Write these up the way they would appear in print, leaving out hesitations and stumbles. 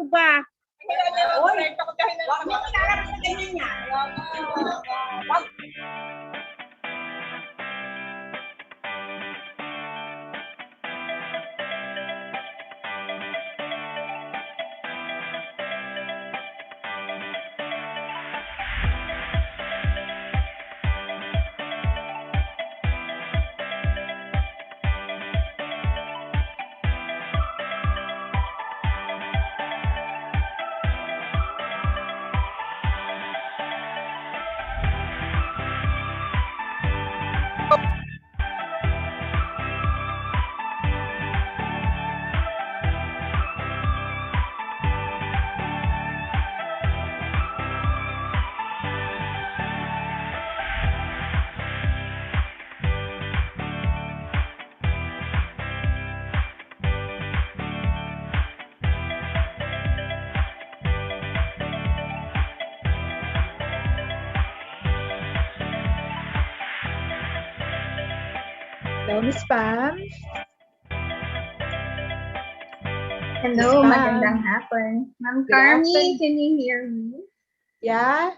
Ano ba? Oy, wag mo kinarap sa ganyan niya. Hello, Miss Pam. Hello, Miss Pam. magandang hapon. Ma'am Good Carmi, afternoon. can you hear me? Yeah,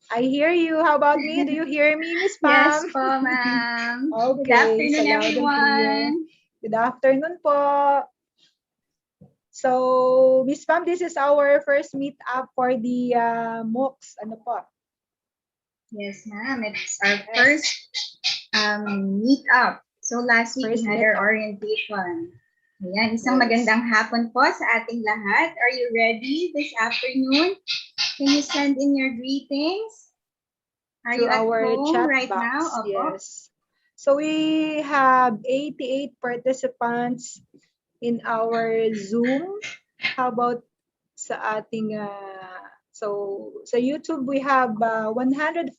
I hear you. How about me? Do you hear me, Miss Yes Pam? po, ma'am. Okay, Good afternoon, so loud and clear. everyone. Good afternoon po. So, Miss Pam, this is our first meet up for the MOOCs. Ano po? Yes, ma'am. It's our first meet up. So last week First we had meet our up. orientation. Ayan, isang Yes. magandang hapon po sa ating lahat. Are you ready this afternoon? Can you send in your greetings? Are Through you at our home chat right box. now? Opo. Yes. So we have 88 participants in our Zoom. How about sa ating so sa YouTube we have 147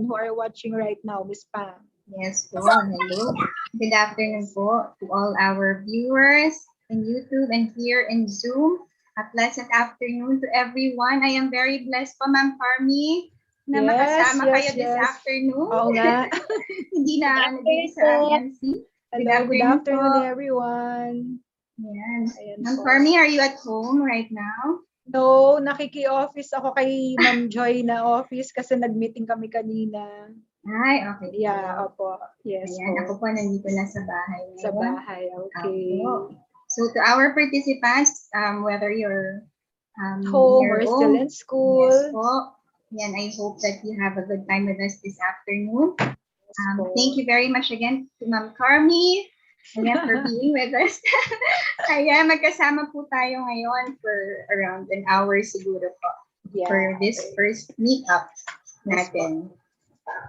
who are watching right now, Miss Pam. Yes po. Hello. Good afternoon po to all our viewers in YouTube and here in Zoom. A pleasant afternoon to everyone. I am very blessed po, Ma'am Carmi, na Yes, makasama yes, kayo this yes. afternoon. Oo nga. Hindi na naging sa MC. Hello, good afternoon afternoon po. everyone. Yan. Ayan Ma'am po. Carmi, are you at home right now? No, nakiki-office ako kay Ma'am Joy na office kasi nag-meeting kami kanina. Ay, okay. Yeah, opo. Yes Ayan, ako po. po nandito na sa bahay. Sa ngayon. bahay, okay. Opo. So to our participants, whether you're Home near or still in school. yes po. Yan, I hope that you have a good time with us this afternoon. po. Thank you very much again to Ma'am Carmi for being with us. Kaya magkasama po tayo ngayon for around an hour siguro po Yeah, for this okay. first meetup natin.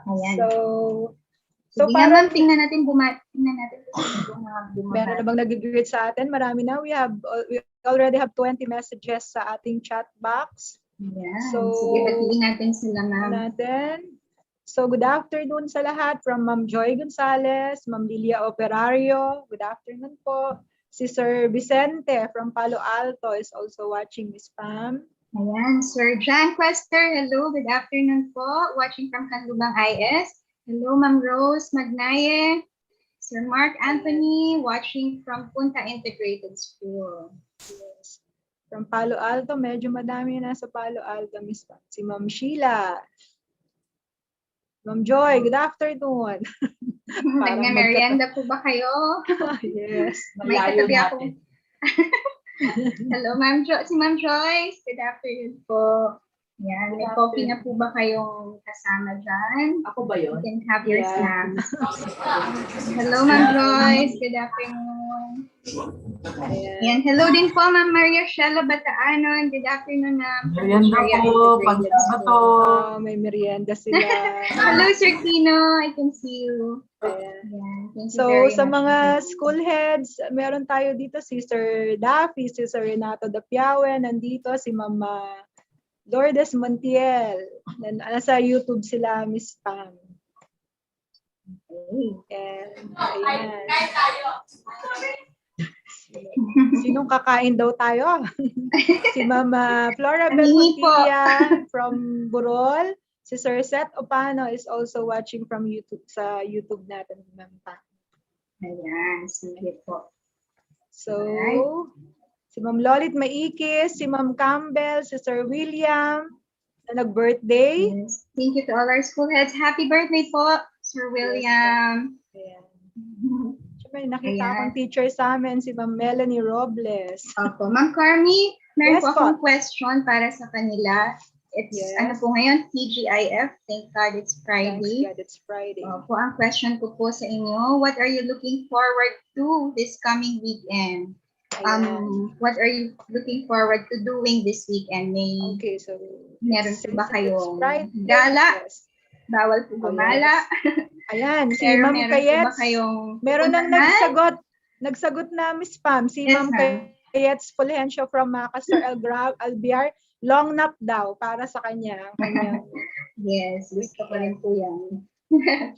Ayan. So Sige nga, parang ma'am, tingnan natin kung meron na bang nag-greet sa atin? Marami na. We already have 20 messages sa ating chat box. Yan. So, sige, batiin natin sila, ma'am. So, good afternoon sa lahat from Ma'am Joy Gonzalez, Ma'am Lilia Operario. Good afternoon po. Si Sir Vicente from Palo Alto is also watching, Miss Pam. Ayan, Sir Jan Quester, hello, good afternoon po. Watching from Kanlubang IS. Hello, Ma'am Rose Magnaye. Sir Mark Anthony, watching from Punta Integrated School. Yes. From Palo Alto, medyo madami na sa Palo Alto, Miss Pam. Si Ma'am Sheila. Ma'am Joy, good afternoon. Nagme-merienda po ba kayo? Yes. May katabi ako. Hello, Ma'am Jo. Si Ma'am Joyce, good afternoon po. Yan, may coffee na po ba kayong kasama dyan? Ako ba yun? You can have your Yeah. snacks. Hello, Ma'am Joyce. Good afternoon. Ayan. Yan, hello din po, Ma'am Maria Shella Bataanon. Good afternoon, Ma'am. Merienda po, pagkita to. May merienda sila. Hello, Sir Kino. I can see you. Ayan. Yan, thank you So, very sa much. mga school heads, meron tayo dito si Sir Daffy, si Sir Renato Dapiawe, nandito si Mama Lourdes Montiel. Nasa YouTube sila, Miss Pam. And, ayan. Sinong kakain daw tayo? Si Mama Flora Kami po. Belmontilla from Burol. Si Sir Seth Opano is also watching from YouTube sa YouTube natin, Ma'am Pam. Ayan, sige po. So, Alright. Si Ma'am Lolit Maikis, si Ma'am Campbell, si Sir William, na nag-birthday. Yes. Thank you to all our school heads. Happy birthday po, Sir William. Ayan. Siyempre, nakita Ayan. akong teacher sa amin, si Ma'am Melanie Robles. Opo. Ma'am Carmi, meron Yes po po. akong question para sa kanila. It's, Yes. ano po ngayon, TGIF. Thank God it's Thanks Friday. God, it's Friday. Opo, ang question ko po sa inyo, what are you looking forward to this coming weekend? Ayan. What are you looking forward to doing this weekend? May Okay, so meron po ba since it's kayong Friday, gala? yes. Bawal po Oh, gumala. Ayan, si Pero Ma'am meron po ba Kayets. kayong Meron nang pupuntahan? nagsagot na Miss Pam, si Yes, Ma'am ma'am. Kayets Fulgencio from Makassar Albiar, long nap daw para sa kanya. Ang kanyang Yes, gusto ko rin po yan.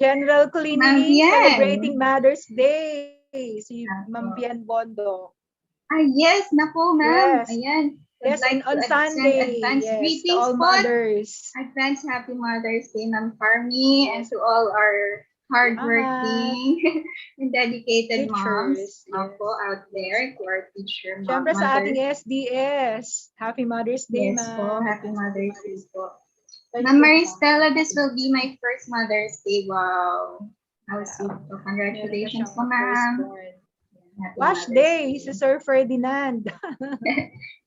general Ma'am cleaning, Bien. celebrating Mother's Day. Si Apo. Ma'am Bien Bondo. Ah, yes, naku, ma'am. Yes. Ayan. Yes, Would and like on to send Sunday, advance yes, to greetings all po. mothers. Advance Happy Mother's Day, Ma'am Carmi, and to all our hardworking and dedicated moms Teachers, yes. opo, out there, to our teacher Siyempre sa ating mothers. SDS. Happy Mother's Day, Yes po, ma'am. Happy Mother's Day po. Ma'am Maristella, this will be my first Mother's Day. Wow. How sweet. So, congratulations po, ma'am. Happy Wash Mother's Day, si Sir Ferdinand.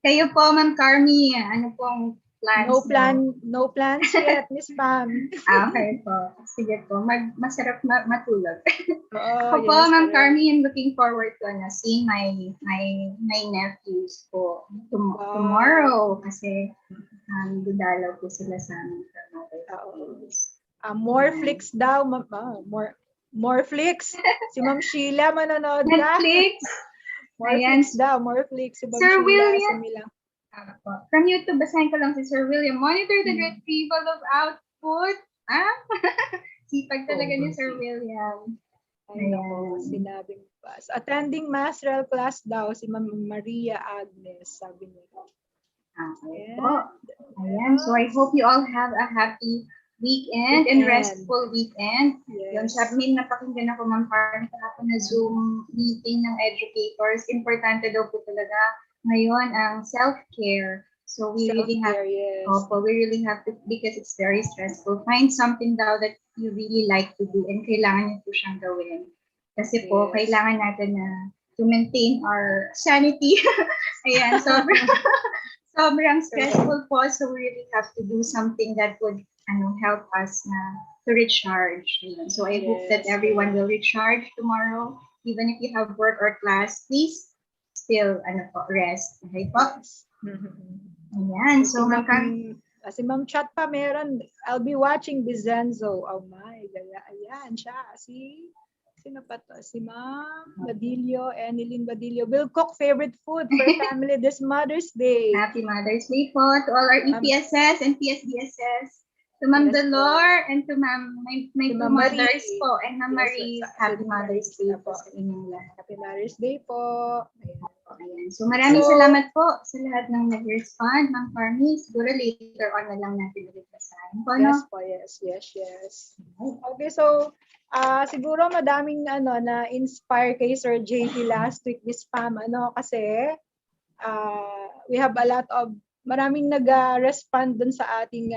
Kayo po, Ma'am Carmi, ano pong plans? No plans yet, Miss Pam. Okay po. Sige po. Masarap matulog. Oo, Ako po, yes, Ma'am correct. Carmi, I'm looking forward to seeing my nephews po Wow. tomorrow kasi dudalaw po sila sa amin. More flicks daw, more flicks. Si Ma'am Sheila manonood ka. Netflix! More Ayan. flicks daw, more flicks. Si Ma'am Sir Sheila, William. si Mila. From YouTube, basahin ko lang si Sir William. Monitor the retrieval of output. Ah? Sipag talaga ni Sir William. Ay, nako, Ayan. sinabi mo pa. So, attending Masrel class daw, si Ma'am Maria Agnes, sabi niya. Okay po. Ayan. So I hope you all have a happy weekend and restful weekend. Yung Yes. sabi may napakinggan ako, Ma'am Carmi, kahapon na Zoom meeting ng educators. Importante daw po talaga ngayon ang self-care. So we really have, Self-care, yes. we really have to, because it's very stressful, find something daw that you really like to do and kailangan niyo po siyang gawin. Kasi po, Yes. kailangan natin na to maintain our sanity. Ayan, sobrang stressful po. So we really have to do something that would help us to recharge. Ayan. So I hope that Yes. everyone will recharge tomorrow. Even if you have work or class, please still rest. Okay po? Ayan. So, Si Ma'am Chat pa meron, I'll be watching Vicenzo. Oh my, ayan siya. Sino pa to? Si Ma'am Badillo, Enilyn Badillo. Will cook favorite food for family this Mother's Day. Happy Mother's Day po to all our EPSS and PSDSS. To Ma'am Yes, Delor and to Ma'am, my two Ma'am Marie. mothers po. And Ma'am Yes, Marie, yes, Happy yes, Mother's Day yes, po yes. sa inyong lahat. Happy Mother's Day po. Ayan. Ayan. So maraming salamat po sa lahat ng nag-respond. Ma'am Carmi, siguro later on na lang natin ulit basahin po, no? Yes po, yes. Okay, so siguro madaming na-inspire kay Sir JP last week, Miss Pam, kasi we have a lot of, maraming nag-respond dun sa ating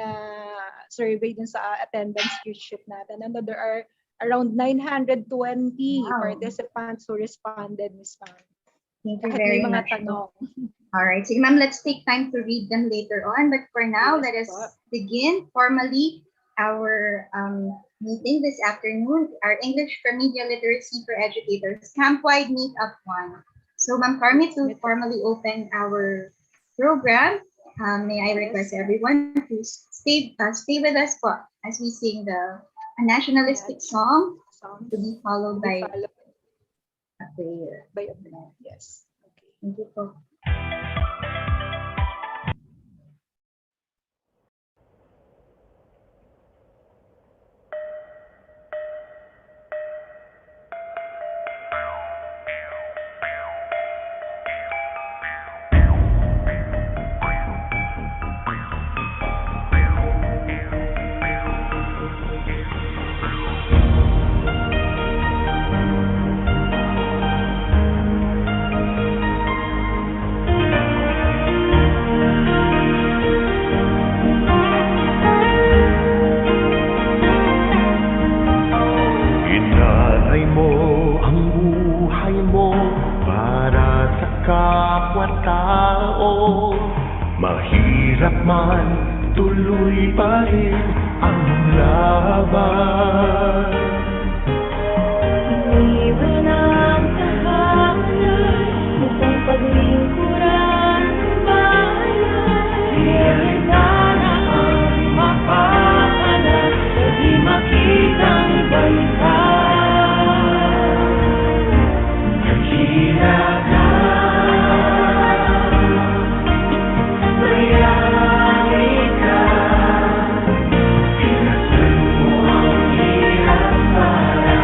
survey dun sa attendance sheet natin. And there are around 920 Wow. participants who responded, Miss Pam. Thank you Kahit very may mga much. tanong. All right. So, ma'am, let's take time to read them later on. But for now, Yes, let us po. begin formally our meeting this afternoon, our English for Media Literacy for Educators Campwide Meetup 1. So, Ma'am Carmi, to formally open our program, may I request everyone to stay with us po as we sing a nationalistic song to be followed by a prayer. Yes. Okay. Thank you po. tuloy pa rin ang laban. Iniwas ng tahanan, itong paglingkuran ng bayan. Realidad na ang mapapalas, di makitang bansa. Dakila ka, bayani ka, pinasan mo ang hirap para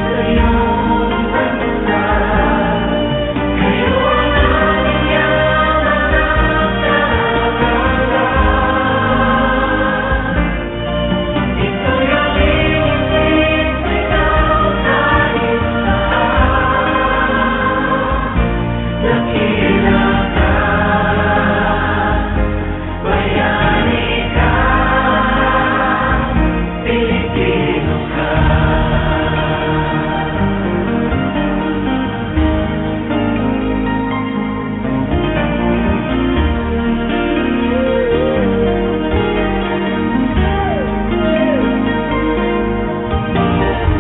sa iyong bansa. Kayo ang aming yaman at karangalan. Ito'y aming isip, ikaw kahit saan. Dakila ka, bayani ka, Pilipino ka.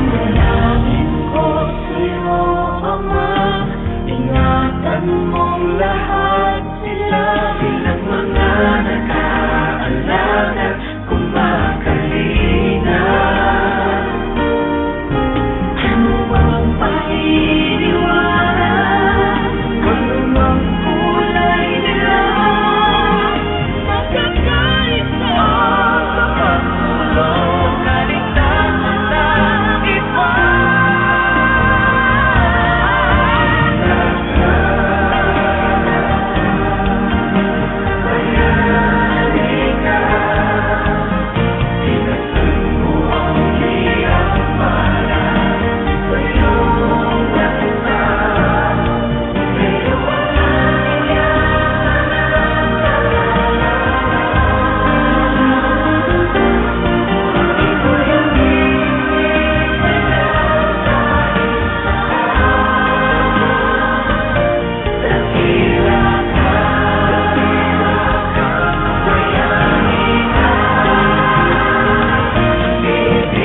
Dalangin ko sa'yo, Ama, ingatan mong lahat sila, silang mga nag-aalala, kumakalina. Ano mang painiwala, ano mang kulay nila, magkakalit sa pagsulong, kaligtasan sa iba. Bayani ka, pinasan mo ang hirap para sa iyong bansa. Kayo ang aming yaman at karangalan. Ito'y aming isip, ikaw kahit saan. Dakila ka, bayani ka, Pilipino kita, Pinoy,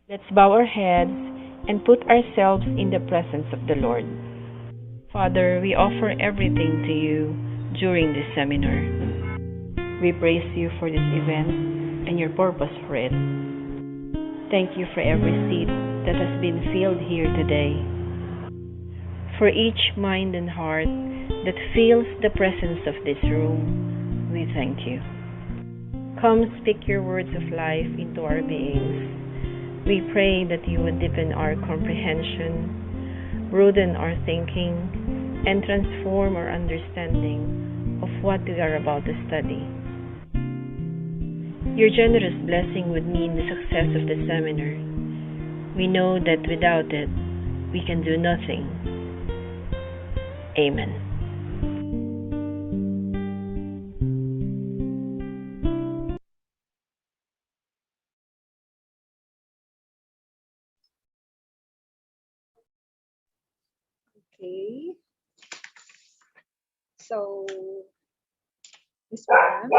Let's bow our heads and put ourselves in the presence of the Lord. Father, we offer everything to you during this seminar. We praise you for this event and your purpose for it. Thank you for every seat that has been filled here today. For each mind and heart that feels the presence of this room, we thank you. Come speak your words of life into our beings. We pray that you would deepen our comprehension, broaden our thinking, and transform our understanding of what we are about to study. Your generous blessing would mean the success of the seminar. We know that without it, we can do nothing. Amen. Okay. So, Miss Pam,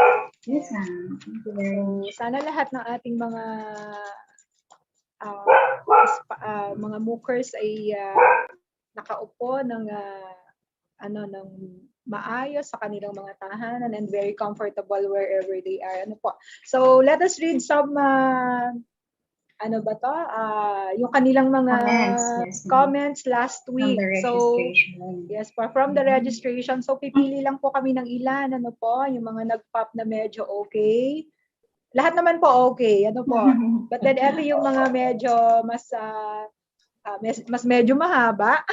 Yes, ma'am. Thank you very much. so sana lahat ng ating mga mga mookers ay nakaupo ng ng maayos sa kanilang mga tahanan and very comfortable wherever they are. Ano po? So let us read some yung kanilang mga Comments, yes, ma'am. comments last From week. the So registration. yes po, from the registration. So pipili lang po kami ng ilan, ano po, yung mga nag-pop na medyo okay. Lahat naman po okay, ano po. But then ito yung mga medyo mas mas medyo mahaba.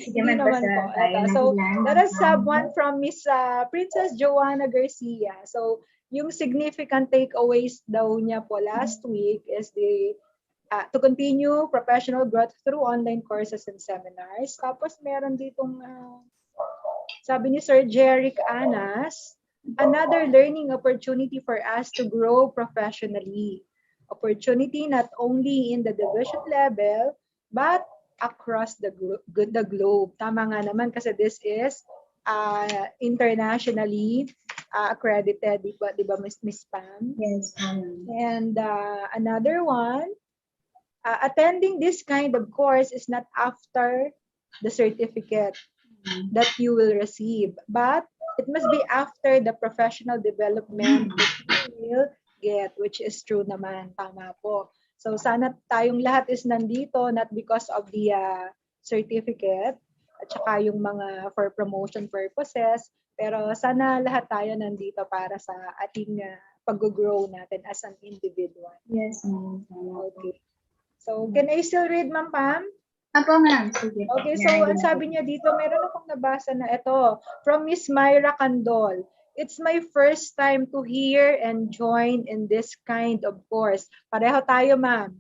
Sige, Hindi naman magbasa po. tayo ng So, ilan. let us have one from Miss Princess Joanna Garcia. So, yung significant takeaways daw niya po last week is to continue professional growth through online courses and seminars. Tapos meron ditong sabi ni Sir Jeric Anas, another learning opportunity for us to grow professionally. Opportunity not only in the division level, but across the globe. Tama nga naman kasi this is internationally accredited, di ba Miss Pam? Yes, ma'am. And another one, attending this kind of course is not after the certificate that you will receive, but it must be after the professional development that you will get, which is true naman. Tama po. So sana tayong lahat is nandito, not because of the certificate, at saka yung mga for promotion purposes, pero sana lahat tayo nandito para sa ating pag-grow natin as an individual. Yes, ma'am. Okay. So, can I still read, Ma'am Pam? Apo, ma'am. Sige. Okay, so ang sabi niya dito, meron akong nabasa na ito from Miss Myra Candol. It's my first time to hear and join in this kind of course. Pareho tayo, ma'am.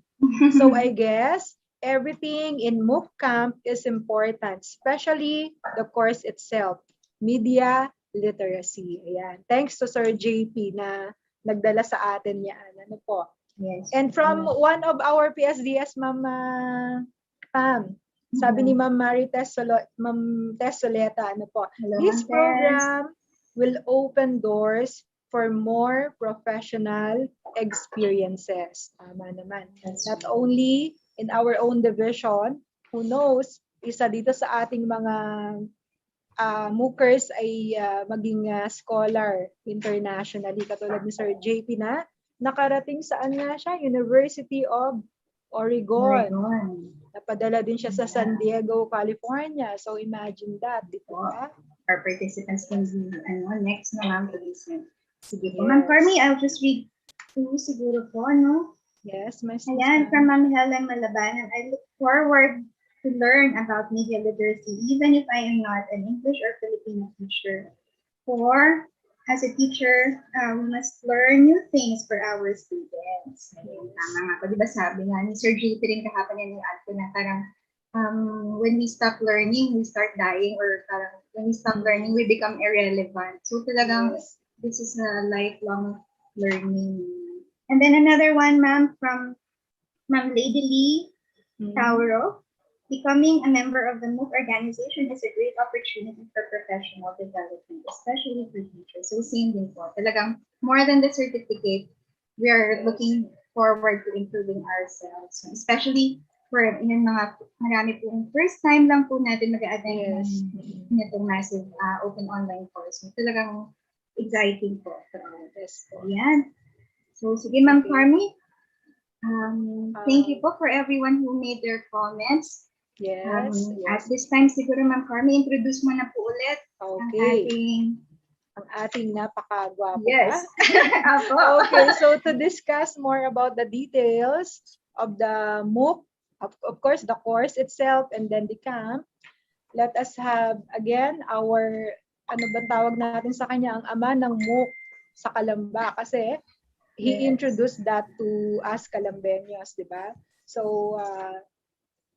So I guess everything in MOOC Camp is important, especially the course itself, media literacy. Ayan. Thanks to Sir JP na nagdala sa atin yan. Ano po? Yes. And from one of our PSDS, Ma'am Pam, sabi ni Ma'am Ma'am Tess Soleta, ano po, Hello, this Ma'am Tess. program will open doors for more professional experiences. Tama naman. That's Not only in our own division, who knows, isa dito sa ating mga MOOCers ay maging scholar internationally, katulad ni Sir JP na nakarating saan nga siya? University of Oregon. Napadala din siya sa San Diego, California. So imagine that, di ba? Our participants can be next na ma'am to listen. Sige po. Ma'am, for me, I'll just read two siguro po, no? Yes, Ms. Ayan, from Ma'am Helen Malabanan, I look forward to learn about media literacy, even if I am not an English or Filipino teacher. For as a teacher, we must learn new things for our students. Ayun, tama nga po. Di ba sabi nga ni Sir JP rin kahapon yan yung add ko na parang when we stop learning, we start dying, or parang when we stop learning, we become irrelevant. So talagang this is a lifelong learning. And then another one, ma'am, from Ma'am Lady Lee Tauro. Becoming a member of the MOOC organization is a great opportunity for professional development, especially for teachers. So same din po. Talagang more than the certificate, we are looking forward to improving ourselves. Especially for yung mga marami pong first time lang po natin mag-a-attend ng itong massive open online course. So, talagang exciting po. So, yan. So sige, Ma'am Carmi. Thank you po for everyone who made their comments. Yes. At this time, siguro Ma'am Carmi, introduce mo na po ulit Okay. ang Ang ating napakagwapo. Yes. Apo. Okay, so to discuss more about the details of the MOOC, of course, the course itself, and then the camp, let us have again our, ano ba tawag natin sa kanya, ang ama ng MOOC sa Calamba. Kasi he introduced that to us Calambeños, di ba? So,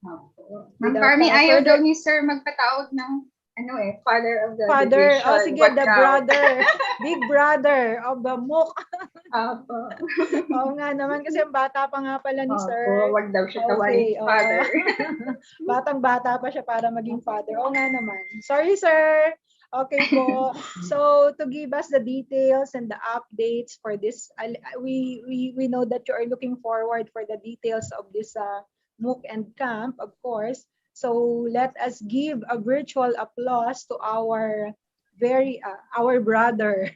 Ma'am Carmi, ayaw daw ni Sir magpatawag ng father of the Father, division. sige, What the now? brother, big brother of the MOOC. Opo. Oo nga naman, kasi ang bata pa nga pala ni Opo, Sir. wag daw siya Okay, tawagin oo. father. Batang-bata pa siya para maging father. Oo nga naman. Sorry, sir. Okay po. So, to give us the details and the updates for this, we know that you are looking forward for the details of this MOOC and camp, of course. So, let us give a virtual applause to our our brother,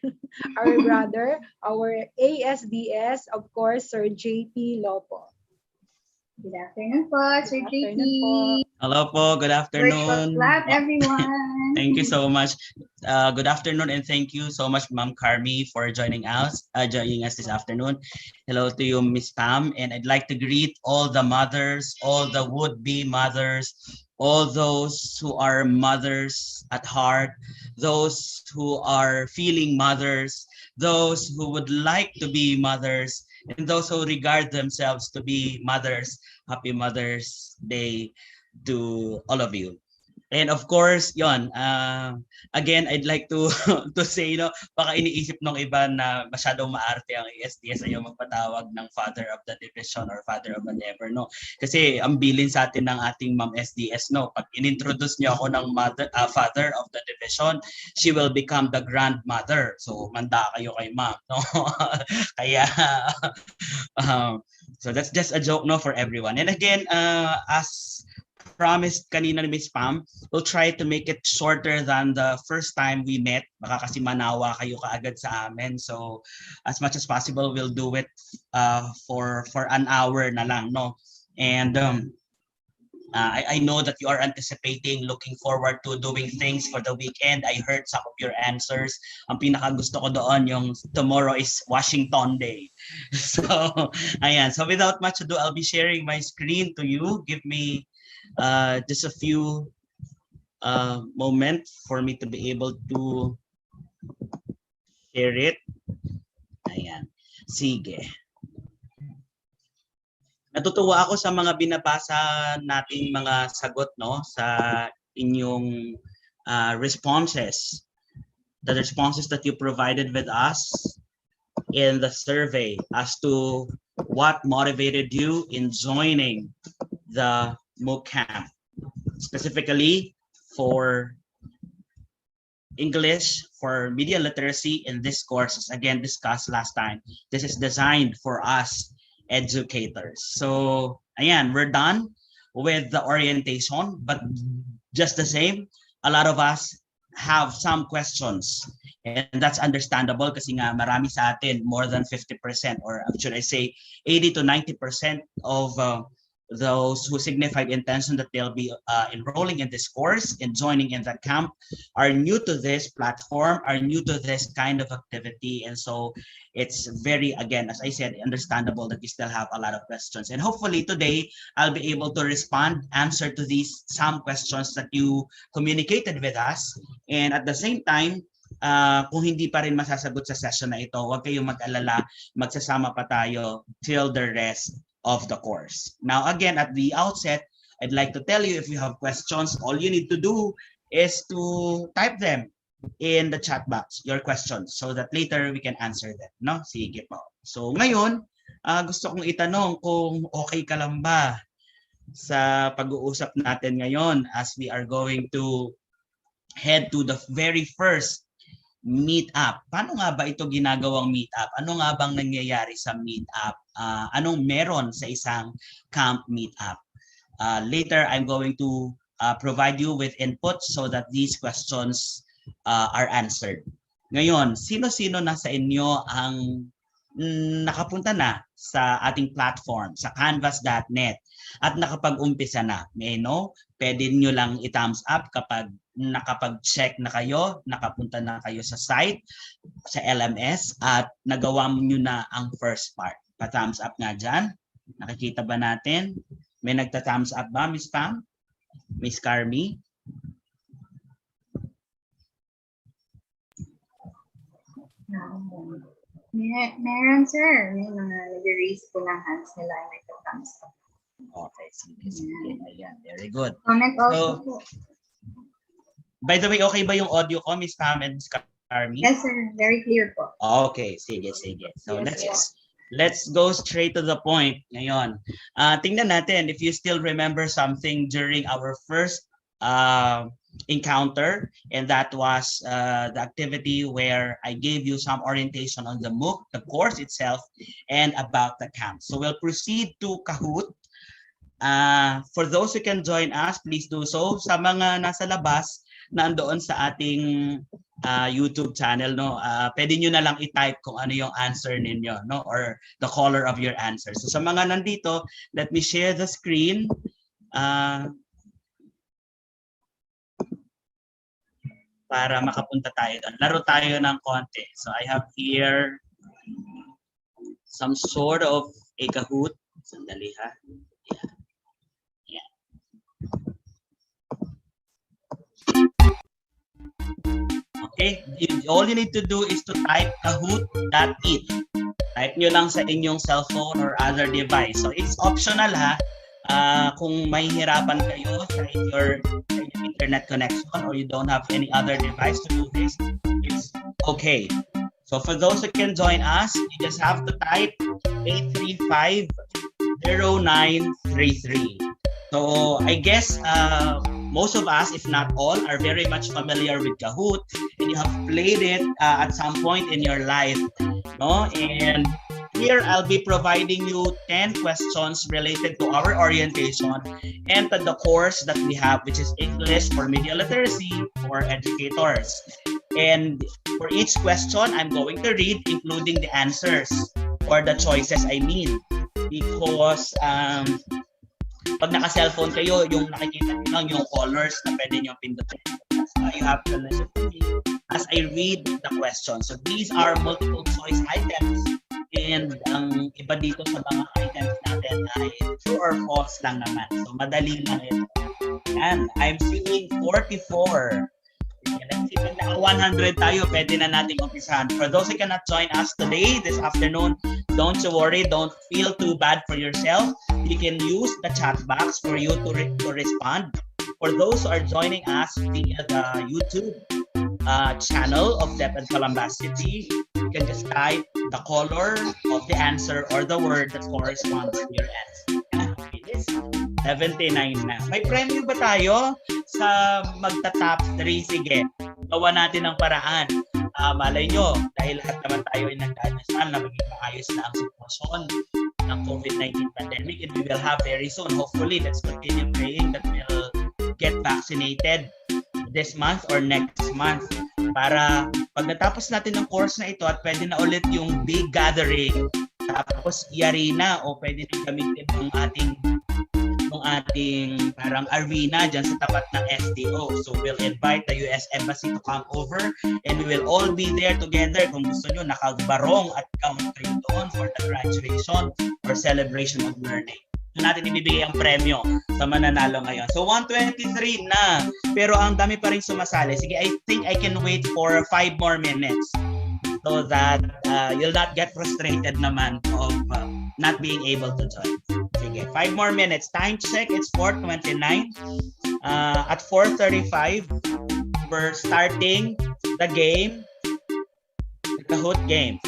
our ASDS, of course, Sir JP Lopo. Good afternoon po, Sir Good JP. afternoon po. Hello po, good Virtual afternoon. clap, everyone. Thank you so much. Good afternoon and thank you so much, Ma'am Carmi, for joining us this afternoon. Hello to you, Miss Pam, and I'd like to greet all the mothers, all the would-be mothers, all those who are mothers at heart, those who are feeling mothers, those who would like to be mothers, and those who regard themselves to be mothers. Happy Mother's Day to all of you. And of course, yon. Again, I'd like to to say, baka iniisip ng iba na masyadong maarte ang ASDS ayaw magpatawag ng father of the division or father of whatever, no? Kasi ang bilin sa atin ng ating Ma'am SDS, no? Pag inintroduce niyo ako ng father of the division, she will become the grandmother. So, manda kayo kay Ma'am, no? Kaya, so that's just a joke, no, for everyone. And again, as promised kanina ni Miss Pam, we'll try to make it shorter than the first time we met. Baka kasi manawa kayo kaagad sa amin. So as much as possible, we'll do it for an hour na lang, no? And I know that you are anticipating, looking forward to doing things for the weekend. I heard some of your answers. Ang pinaka gusto ko doon, yung tomorrow is Washington Day. So, ayan. So without much ado, I'll be sharing my screen to you. Give me just a few moments for me to be able to share it. Ayan. Sige. Natutuwa ako sa mga binabasa nating mga sagot, no, sa inyong responses. The responses that you provided with us in the survey as to what motivated you in joining the MOOC camp, specifically for English for media literacy in this course, as again discussed last time. This is designed for us educators. So, ayan, we're done with the orientation, but just the same, a lot of us have some questions. And that's understandable kasi nga marami sa atin, more than 50%, or should I say 80 to 90% of those who signified intention that they'll be enrolling in this course and joining in the camp are new to this platform, are new to this kind of activity. And so it's very, again, as I said, understandable that you still have a lot of questions. And hopefully today, I'll be able to respond, answer to these some questions that you communicated with us. And at the same time, kung hindi pa rin masasagot sa session na ito, huwag kayong mag-alala, magsasama pa tayo till the rest of the course. Now, again, at the outset, I'd like to tell you, if you have questions, all you need to do is to type them in the chat box, your questions, so that later we can answer them, no? Sige po. So ngayon, gusto kong itanong kung okay ka lang ba sa pag-uusap natin ngayon as we are going to head to the very first meet-up. Paano nga ba ito ginagawang meet-up? Ano nga bang nangyayari sa meet-up? Anong meron sa isang camp meet-up? Later, I'm going to provide you with input so that these questions are answered. Ngayon, sino-sino na sa inyo ang nakapunta na sa ating platform, sa canvas.net at nakapag-umpisa na? Pwede nyo lang i-thumbs up kapag nakapag-check na kayo, nakapunta na kayo sa site, sa LMS, at nagawa nyo na ang first part. Pa-thumbs up nga dyan. Nakikita ba natin? May nagta-thumbs up ba, Miss Pam? Miss Carmi? Meron, sir. May mga nag-raise po ng hands nila na nagta-thumbs up. Okay, sige. Ayan, very good. Comment also po. By the way, okay ba yung audio ko, Miss Pam and Miss Carmi? Yes, sir. Very clear po. Okay, sige. So Yes, let's go straight to the point ngayon. Tingnan natin if you still remember something during our first encounter, and that was the activity where I gave you some orientation on the MOOC, the course itself, and about the camp. So we'll proceed to Kahoot. For those who can join us, please do so. Sa mga nasa labas, nandoon sa ating YouTube channel, no, pwede nyo na lang i-type kung ano yung answer ninyo, no, or the color of your answer. So sa mga nandito, let me share the screen. Para makapunta tayo doon. Laro tayo ng konti. So I have here some sort of a Kahoot. Sandali ha. Yeah. Okay, all you need to do is to type kahoot.it. Type nyo lang sa inyong cellphone or other device. So it's optional ha. Kung may hirapan kayo sa your internet connection or you don't have any other device to do this, it's okay. So for those who can join us, you just have to type 835-0933. So I guess most of us, if not all, are very much familiar with Kahoot, and you have played it at some point in your life, no? And here I'll be providing you 10 questions related to our orientation and to the course that we have, which is English for Media Literacy for Educators. And for each question, I'm going to read, including the answers or the choices, I mean. Because pag naka-cellphone kayo, yung nakikita nyo lang yung colors na pwede nyo pindutin. That's why you have to listen to me as I read the question. So these are multiple choice items. And ang iba dito sa mga items natin ay true or false lang naman. So madali lang ito. And I'm seeing 44. Let's see, pag naka 100 tayo, pwede na natin umpisahan. For those who cannot join us today, this afternoon, don't you worry, don't feel too bad for yourself. You can use the chat box for you to respond. For those who are joining us via the YouTube channel of DepEd Calamba City, you can just type the color of the answer or the word that corresponds to your answer. It is 79 na. May premyo ba tayo sa magta-top 3? Sige, gawa natin ng paraan. Malay nyo, dahil lahat naman tayo ay nagdadasal na maging maayos na ang sitwasyon ng COVID-19 pandemic, and we will have very soon. Hopefully, let's continue praying that we'll get vaccinated this month or next month para pag natapos natin ng course na ito at pwede na ulit yung big gathering, tapos yari na o pwede na gamitin ng ating parang arena dyan sa tapat ng SDO. So we'll invite the US Embassy to come over and we will all be there together. Kung gusto nyo, nakabarong at kayo doon for the graduation or celebration of learning. So natin ibibigay ang premyo sa mananalo ngayon. So 123 na, pero ang dami pa rin sumasali. Sige, I think I can wait for 5 more minutes so that you'll not get frustrated naman of not being able to join. Sige, 5 more minutes. Time check, it's 4:29. At 4:35, we're starting the game, the Kahoot game.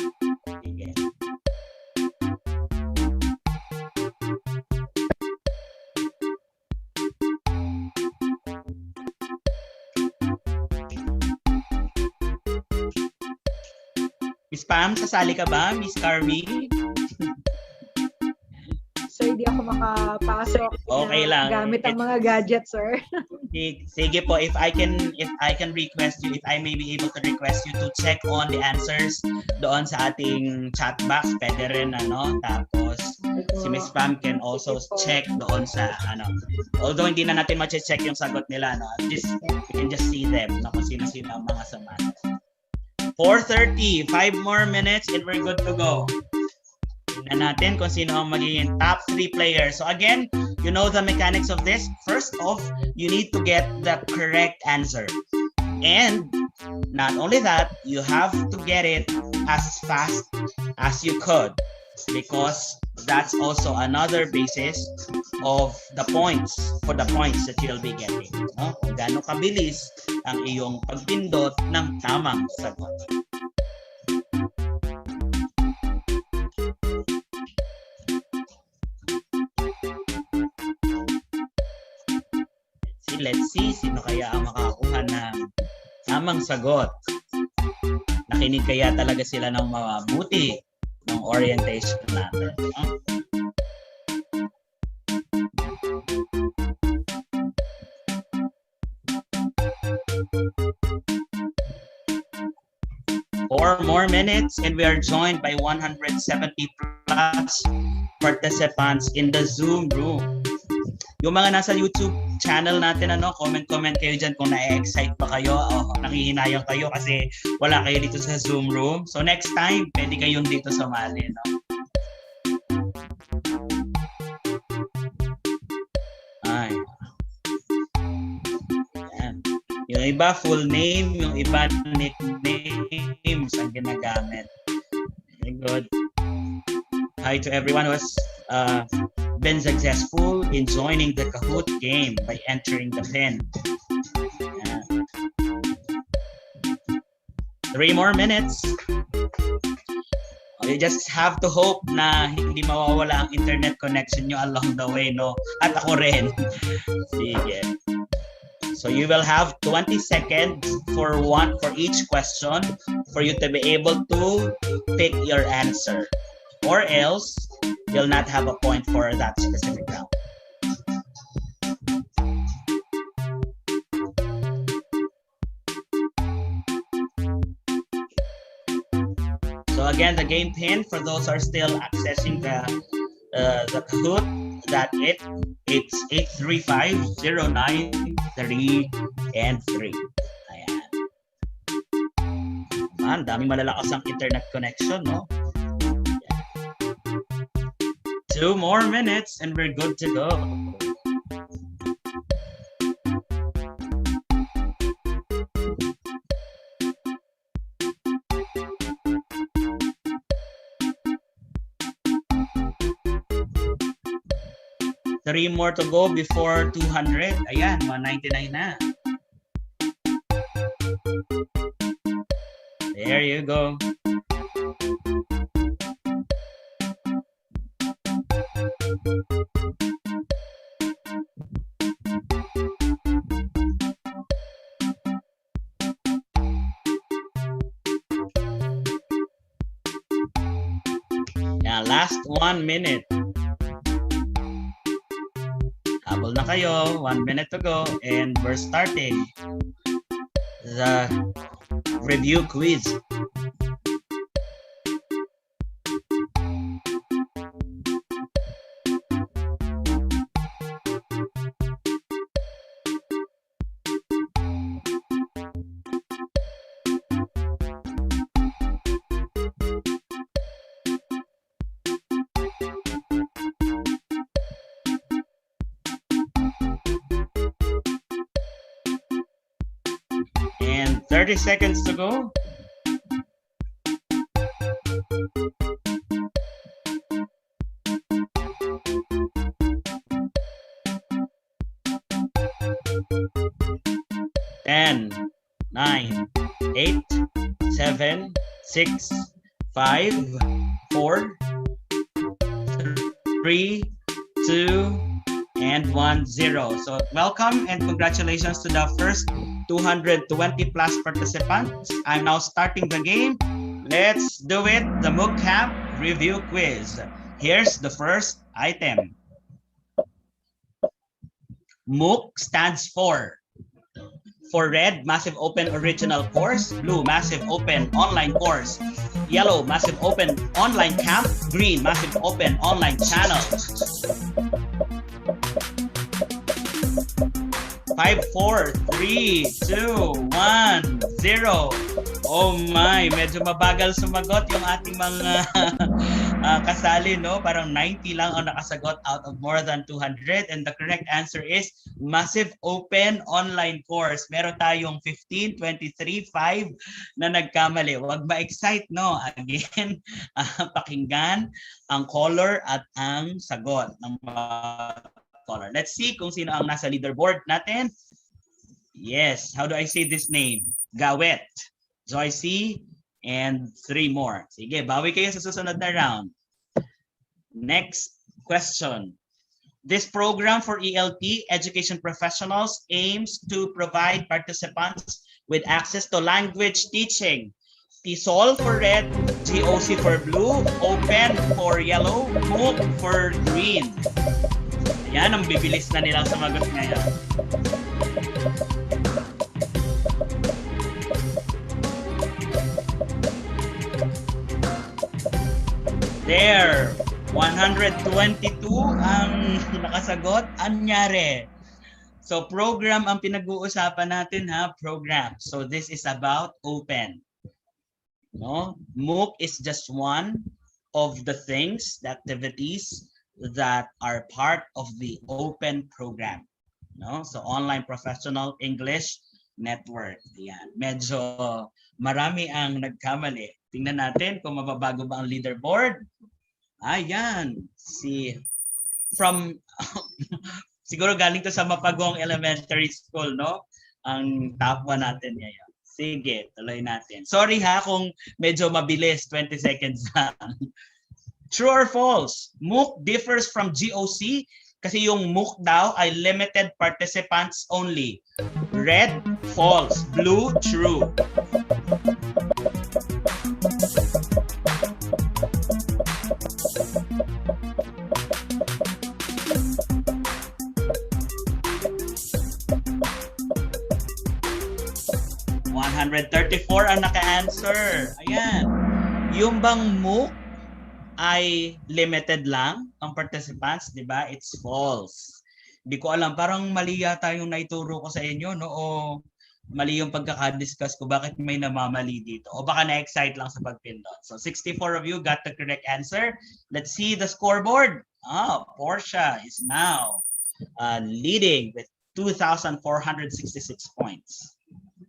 Sige. Miss Pam, sasali ka ba? Miss Carmi? Sir, di ako makapasok. Okay lang. Gamit ang mga gadgets, sir. Sige po, if I can request you, if I may be able to request you to check on the answers doon sa ating chat box, pwede rin ano. Tapos si Miss Pam can also check doon sa ano. Although hindi na natin ma-check yung sagot nila, no. We can just see them, no, kung sino-sino ang mga samahan. 4:30, 5 more minutes and we're good to go. Tingnan natin kung sino ang magiging top 3 players. So again, you know the mechanics of this. First off, you need to get the correct answer. And not only that, you have to get it as fast as you could, because that's also another basis of the points, for the points that you'll be getting. No? Kung gaano kabilis ang iyong pagpindot ng tamang sagot. Let's see, sino kaya ang makakuha ng tamang sagot. Nakinig kaya talaga sila ng mabuti ng orientation natin. No? Four more minutes and we are joined by 170 plus participants in the Zoom room. Yung mga nasa YouTube channel natin, comment kayo dyan kung na-excite pa kayo o nangihinayang kayo kasi wala kayo dito sa Zoom room. So next time, pwede kayong dito sumali, no? Ay. Yan. Yung iba, full name. Yung iba, nicknames ang ginagamit. Very good. Hi to everyone who has been successful in joining the Kahoot game by entering the pin. Yeah. 3 more minutes. You just have to hope na hindi mawawala ang internet connection nyo along the way, no? At ako rin. Sige. So you will have 20 seconds for each question for you to be able to pick your answer. Or else, you'll not have a point for that specific round. So again, the game pin for those who are still accessing the Kahoot, it's 835-09-3 and 3. Ayan. Man, daming malalakas ang internet connection, no? 2 more minutes and we're good to go. Three more to go before 200. Ayan, 199 na. There you go. Now, last 1 minute. Habol na kayo. 1 minute to go. And we're starting the review quiz. And 30 seconds to go. Ten, 9, 8, 7, 6, 5, 4, 3, 2, and 1, 0. So welcome and congratulations to the first 220 plus participants. I'm now starting the game. Let's do it. The MOOC Camp review quiz. Here's the first item. MOOC stands for red, massive open original course. Blue, massive open online course. Yellow, massive open online camp. Green, massive open online channel. 5, 4, 3, 2, 1, 0. Oh my, medyo mabagal sumagot yung ating mga kasali, no? Parang 90 lang ang nakasagot out of more than 200. And the correct answer is massive open online course. Meron tayong 15, 23, 5 na nagkamali. Huwag ma-excite, no? Again, pakinggan ang caller at ang sagot ng mga caller. Let's see kung sino ang nasa leaderboard natin. Yes, how do I say this name? Gawet, Joycey, and 3 more. Sige, bawi kayo sa susunod na round. Next question. This program for ELP, Education Professionals, aims to provide participants with access to language teaching. TESOL for red, GOC for blue, OPEN for yellow, MOOC for green. Ayan, ang bibilis na nilang sumagot ngayon. There, 122 ang nakasagot. Anyari. So program ang pinag-uusapan natin ha, program. So this is about open. No? MOOC is just one of the things, the activities that are part of the open program. No? So online professional English network. Yan. Medyo marami ang nagkamali. Tingnan natin kung mababago ba ang leaderboard. Ayan, from siguro galing to sa Mapagong Elementary School, no? Ang top 1 natin ngayon. Sige, tuloy natin. Sorry ha kung medyo mabilis, 20 seconds lang. True or false? MOOC differs from GOC kasi yung MOOC daw ay limited participants only. Red, false. Blue, true. $134 ang naka-answer. Ayan. Yung bang MOOC ay limited lang ang participants, di ba? It's false. Hindi ko alam, parang mali yata yung naituro ko sa inyo, no? O mali yung pagkakadiscuss ko, bakit may namamali dito? O baka na-excite lang sa pagpindot. So 64 of you got the correct answer. Let's see the scoreboard. Portia is now leading with 2,466 points.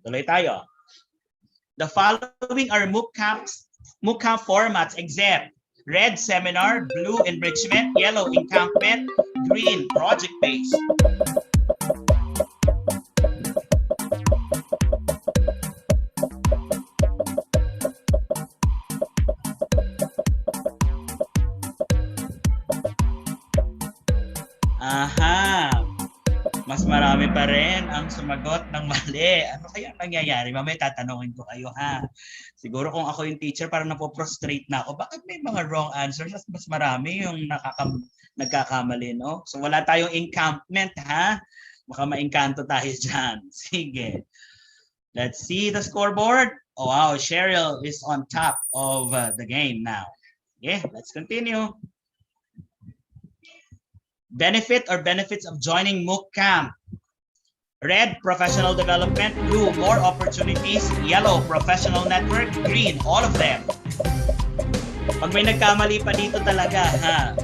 Tuloy tayo. The following are MOOC camp formats except red seminar, blue enrichment, yellow encampment, green project-based. Aha! Mas marami pa rin ang sumagot ng mali. Ano kaya nangyayari? Mamaya tatanungin ko kayo ha. Siguro kung ako yung teacher, parang napoprostrate na ako. Bakit may mga wrong answers? Mas marami yung nagkakamali, no? So wala tayong encampment ha. Baka ma-engkanto tayo dyan. Sige. Let's see the scoreboard. Oh wow, Cheryl is on top of the game now. Yeah, let's continue. Benefit or benefits of joining MOOC camp. Red, professional development. Blue, more opportunities. Yellow, professional network. Green, all of them. Pag may nagkamali pa dito talaga, ha?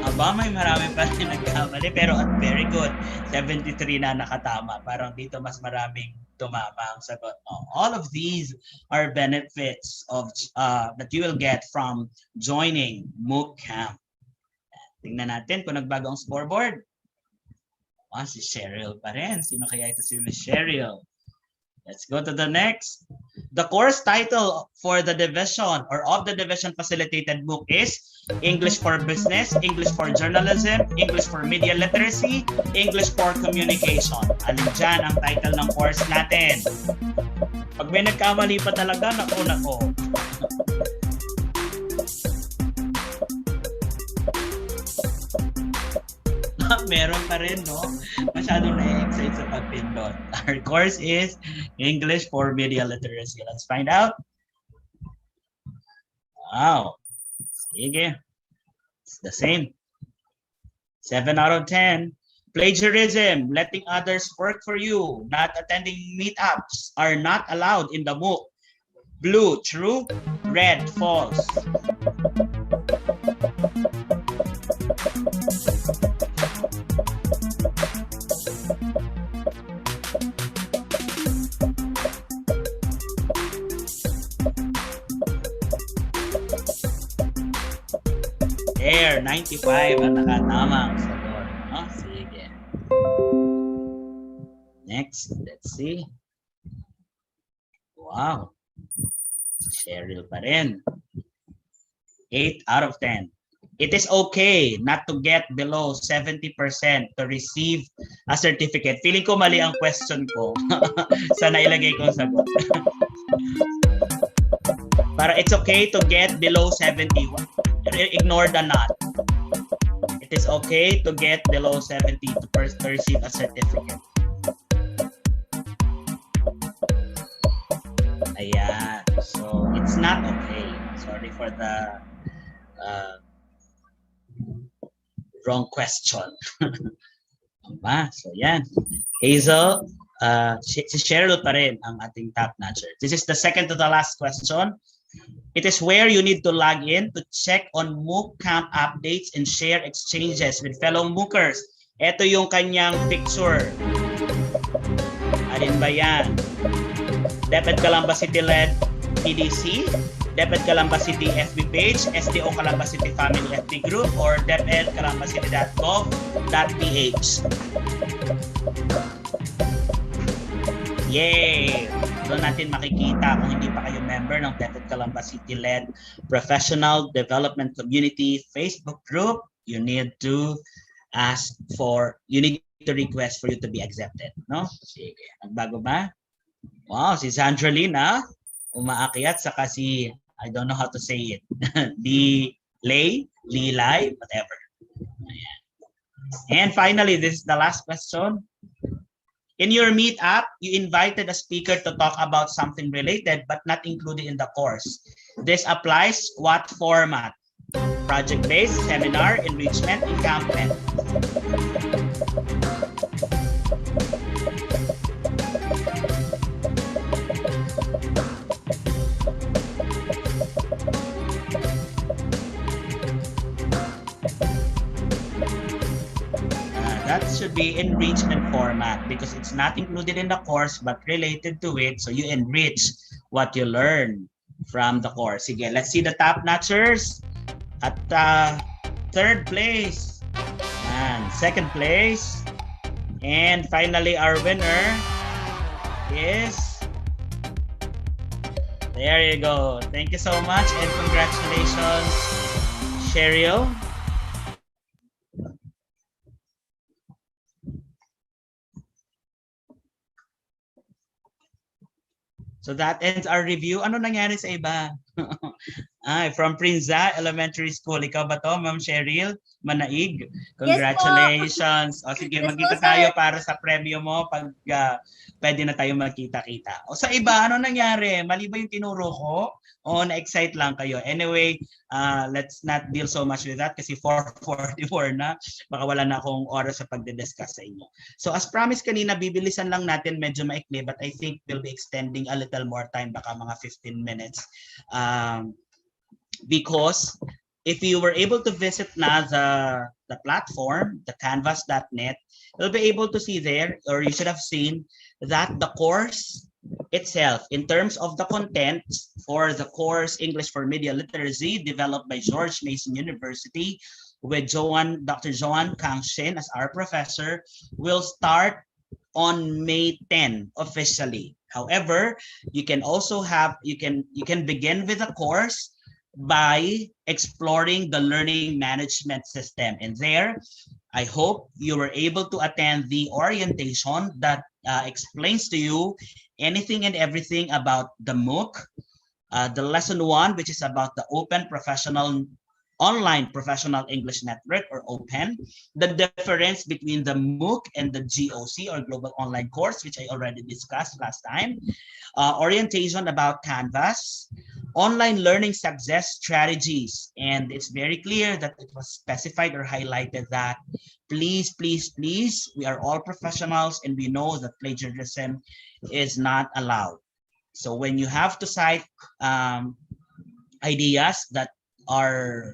Aba, may marami pa rin nagkamali, pero very good. 73 na nakatama. Parang dito mas maraming tumama ang sagot. All of these are benefits of that you will get from joining MOOC camp. Tingnan natin kung nagbago ang scoreboard. Si Cheryl pa rin. Sino kaya ito si Miss Cheryl? Let's go to the next. The course title for the division or of the division facilitated MOOC is English for Business, English for Journalism, English for Media Literacy, English for Communication. Alin dyan ang title ng course natin? Pag may nagkamali pa talaga, nako. Meron pa rin, no? Masyado na-excite sa pagpindot. Our course is English for Media Literacy. Let's find out. Wow. Sige. It's the same. 7 out of 10. Plagiarism, letting others work for you, not attending meetups are not allowed in the MOOC. Blue, true. Red, false. Claire, 95 ang nakatamang sagot. No? Sige. Next, let's see. Wow. Cheryl pa rin. 8 out of 10. It is okay not to get below 70% to receive a certificate. Feeling ko mali ang question ko. Sana ilagay ko ang sagot. Para it's okay to get below 70. Ignore the not. It is okay to get below 70 to receive a certificate. Ayan. So, it's not okay. Sorry for the wrong question. So, yan. Hazel, si Cheryl pa rin ang ating top notcher. This is the second to the last question. It is where you need to log in to check on MOOC camp updates and share exchanges with fellow MOOCers. Ito yung kanyang picture. Alin ba yan? DepEd Calamba City led PDC, DepEd Calamba City FB page, SDO Calamba City Family FB group, or depedcalambacity.gov.ph. Yay! Doon natin makikita kung hindi pa kayo member ng DepEd Calamba City-led Professional Development Community Facebook group, you need to request for you to be accepted. No? Sige. Nagbago ba? Wow, si Sandralina, umaakyat, saka si, I don't know how to say it, Lilay, whatever. Ayan. And finally, this is the last question. In your meetup, you invited a speaker to talk about something related but not included in the course. This applies what format? Project-based, seminar, enrichment, encampment. That should be enrichment format because it's not included in the course but related to it. So you enrich what you learn from the course. Sige, let's see the top notchers. At third place, and second place, and finally our winner is, there you go. Thank you so much and congratulations, Cheryl. So that ends our review. Ano nangyari sa iba? From Prinza Elementary School. Ikaw ba to, Ma'am Cheryl Manaig? Congratulations. O sige, magkita tayo para sa premyo mo pag pwede na tayo magkita-kita. O sa iba, ano nangyari? Mali ba yung tinuro ko? O na-excite lang kayo? Anyway, let's not deal so much with that kasi 4:44 na. Baka wala na akong oras sa pagdidiscuss sa inyo. So as promised kanina, bibilisan lang natin, medyo maikli, but I think we'll be extending a little more time, baka mga 15 minutes. Because if you were able to visit na the platform, the canvas.net, you'll be able to see there, or you should have seen that the course itself, in terms of the content for the course English for Media Literacy, developed by George Mason University with Dr. Joan Kangshin as our professor, will start on May 10 officially. However, you can also you can begin with a course by exploring the learning management system. And there, I hope you were able to attend the orientation that explains to you anything and everything about the MOOC, the lesson 1, which is about the Online Professional English Network, or OPEN, the difference between the MOOC and the GOC, or Global Online Course, which I already discussed last time, orientation about Canvas, online learning success strategies, and it's very clear that it was specified or highlighted that please, please, please, we are all professionals and we know that plagiarism is not allowed. So when you have to cite ideas that are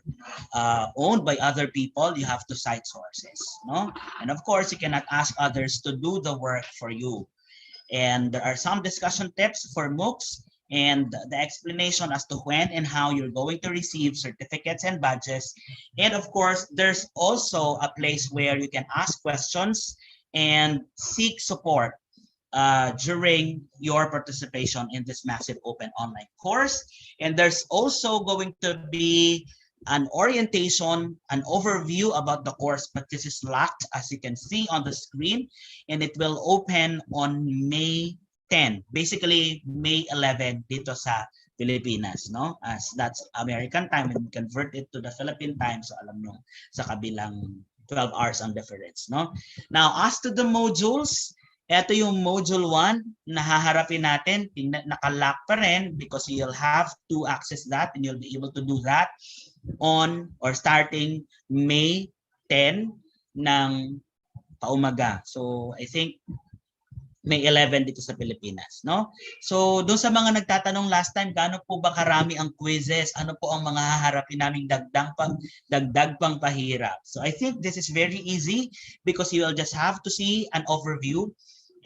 owned by other people, you have to cite sources, no? And of course, you cannot ask others to do the work for you. And there are some discussion tips for MOOCs and the explanation as to when and how you're going to receive certificates and badges. And of course, there's also a place where you can ask questions and seek support during your participation in this massive open online course. And there's also going to be an orientation, an overview about the course, but this is locked, as you can see on the screen, and it will open on May 10, basically May 11 dito sa Pilipinas, no? As that's American time, and convert it to the Philippine time, so alam nyo, sa kabilang 12 hours ang difference, no? Now, as to the modules, ito yung module 1 na haharapin natin, naka-lock pa rin because you'll have to access that and you'll be able to do that on or starting May 10 ng paumaga. So, I think May 11 dito sa Pilipinas, no? So, doon sa mga nagtatanong last time, gaano po ba karami ang quizzes? Ano po ang mga haharapin naming dagdag pang pahirap? So, I think this is very easy because you will just have to see an overview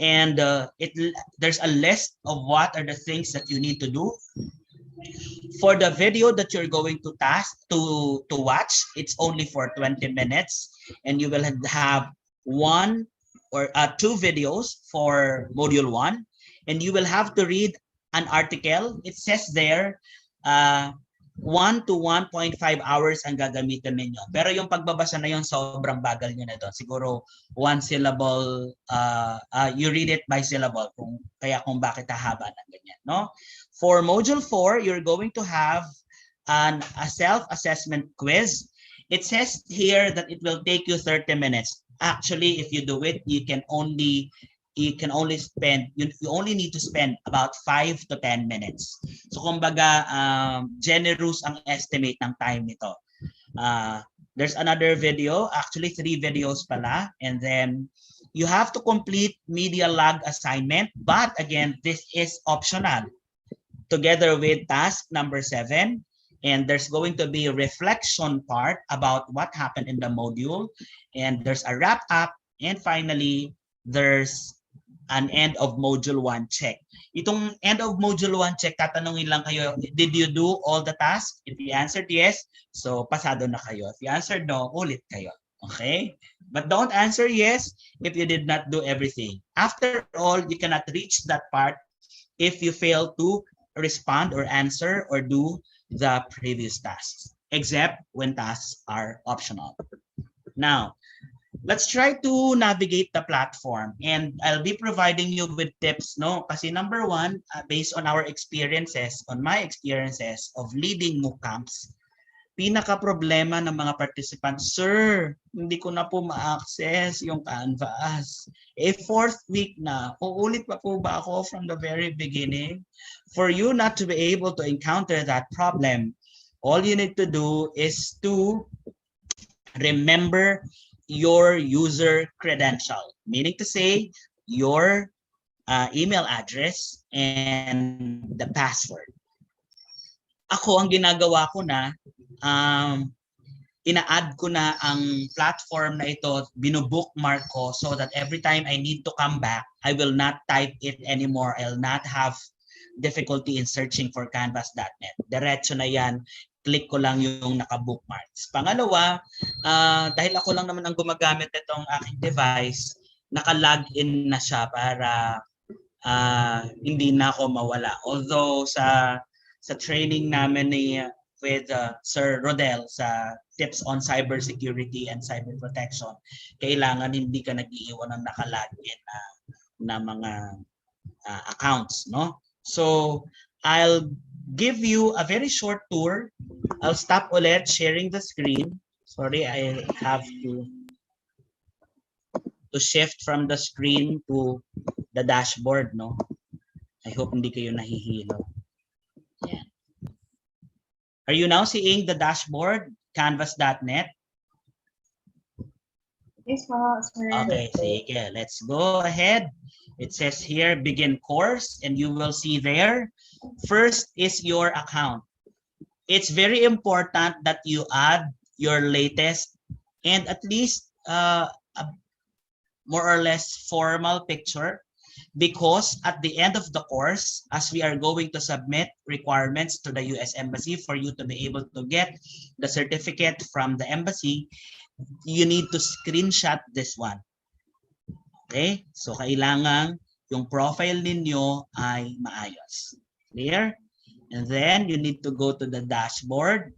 and there's a list of what are the things that you need to do. For the video that you're going to watch, it's only for 20 minutes and you will have 1 or 2 videos for module 1, and you will have to read an article. It says there 1 to 1.5 hours ang gagamitin ninyo. Pero yung pagbabasa na yun, sobrang bagal nyo na doon. Siguro 1 syllable, you read it by syllable, kaya kung bakit hahaba ng ganyan, no? For module 4, you're going to have a self-assessment quiz. It says here that it will take you 30 minutes. Actually, if you do it, you only need to spend about 5 to 10 minutes. So kumbaga, generous ang estimate ng time nito. There's another video, actually 3 videos pala, and then you have to complete media log assignment, but again, this is optional together with task number 7. And there's going to be a reflection part about what happened in the module. And there's a wrap up. And finally, there's an end of module 1 check. Itong end of module 1 check, tatanungin lang kayo, did you do all the tasks? If you answered yes, so pasado na kayo. If you answered no, ulit kayo. Okay? But don't answer yes if you did not do everything. After all, you cannot reach that part if you fail to respond or answer or do the previous tasks, except when tasks are optional. Now, let's try to navigate the platform, and I'll be providing you with tips, no? Kasi number 1, based on our experiences, on my experiences of leading MOOC camps, pinaka-problema ng mga participants, sir, hindi ko na po ma-access yung Canvas. 4th week na, uulit pa po ba ako from the very beginning? For you not to be able to encounter that problem, all you need to do is to remember your user credential, meaning to say your email address and the password. Ako, ang ginagawa ko na, ina-add ko na ang platform na ito, binu-bookmark ko so that every time I need to come back, I will not type it anymore. I'll not have difficulty in searching for canvas.net. Diretso na yan, click ko lang yung naka-bookmarks. Pangalawa, dahil ako lang naman ang gumagamit itong aking device, naka-login na siya para hindi na ako mawala. Although sa training namin with Sir Rodel sa tips on cybersecurity and cyber protection, kailangan hindi ka nag-iiwan ng naka-login na mga accounts, no? So, I'll give you a very short tour. I'll stop ulit sharing the screen. Sorry, I have to shift from the screen to the dashboard, no? I hope hindi kayo nahihilo. Yeah. Are you now seeing the dashboard, canvas.net? Yes, po, sir. Okay, sige. Let's go ahead. It says here, begin course, and you will see there, first is your account. It's very important that you add your latest and at least a more or less formal picture. because at the end of the course, as we are going to submit requirements to the US Embassy for you to be able to get the certificate from the embassy, you need to screenshot this one. Okay? So kailangan yung profile ninyo ay maayos. Clear? And then you need to go to the dashboard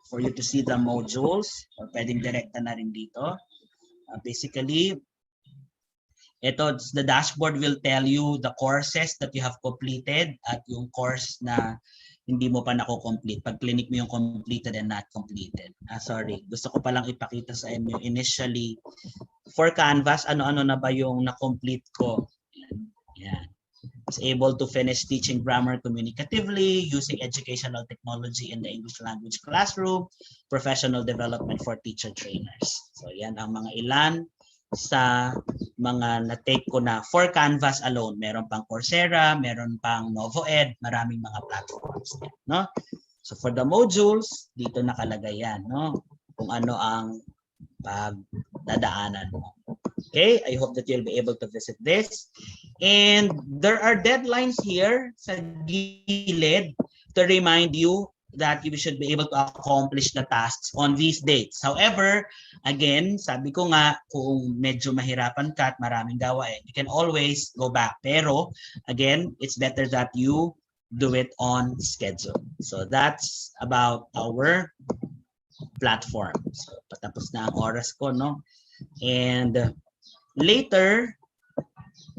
for you to see the modules, or pwedeng direkta na rin dito. Basically, the dashboard will tell you the courses that you have completed at yung course na hindi mo pa nako-complete. Pag clinic mo yung completed and not completed. Sorry, gusto ko palang ipakita sa inyo initially for Canvas, ano-ano na ba yung na-complete ko. Yan. Was able to finish teaching grammar communicatively, using educational technology in the English language classroom, professional development for teacher trainers. So yan ang mga ilan sa mga na-take ko na for Canvas alone. Meron pang Coursera, meron pang NovoEd, maraming mga platforms. No? So for the modules, dito nakalagay yan. No? Kung ano ang pagdadaanan mo. Okay, I hope that you'll be able to visit this. And there are deadlines here sa gilid to remind you that you should be able to accomplish the tasks on these dates. However, again, sabi ko nga, kung medyo mahirapan ka at maraming gawain, you can always go back. Pero, again, it's better that you do it on schedule. So that's about our platform. So patapos na ang oras ko, no? And later,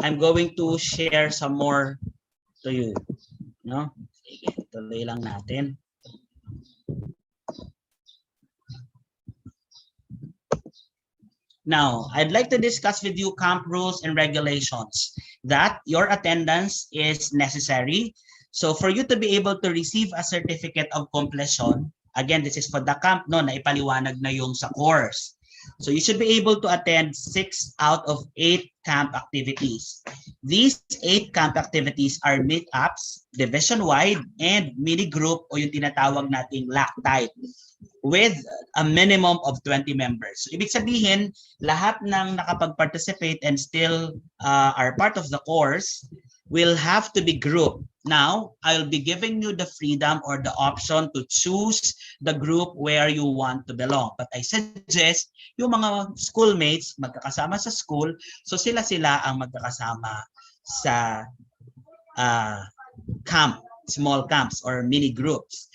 I'm going to share some more to you, no? Sige, tuloy lang natin. Now, I'd like to discuss with you camp rules and regulations that your attendance is necessary. So for you to be able to receive a certificate of completion, again, this is for the camp, no, na ipaliwanag na yung sa course. So you should be able to attend 6 out of 8 camp activities. These 8 camp activities are meetups, division-wide, and mini-group o yung tinatawag nating lactite with a minimum of 20 members. So ibig sabihin, lahat ng nakapag-participate and still are part of the course will have to be grouped. Now, I'll be giving you the freedom or the option to choose the group where you want to belong. But I suggest yung mga schoolmates magkakasama sa school, so sila-sila ang magkakasama sa camp, small camps or mini groups.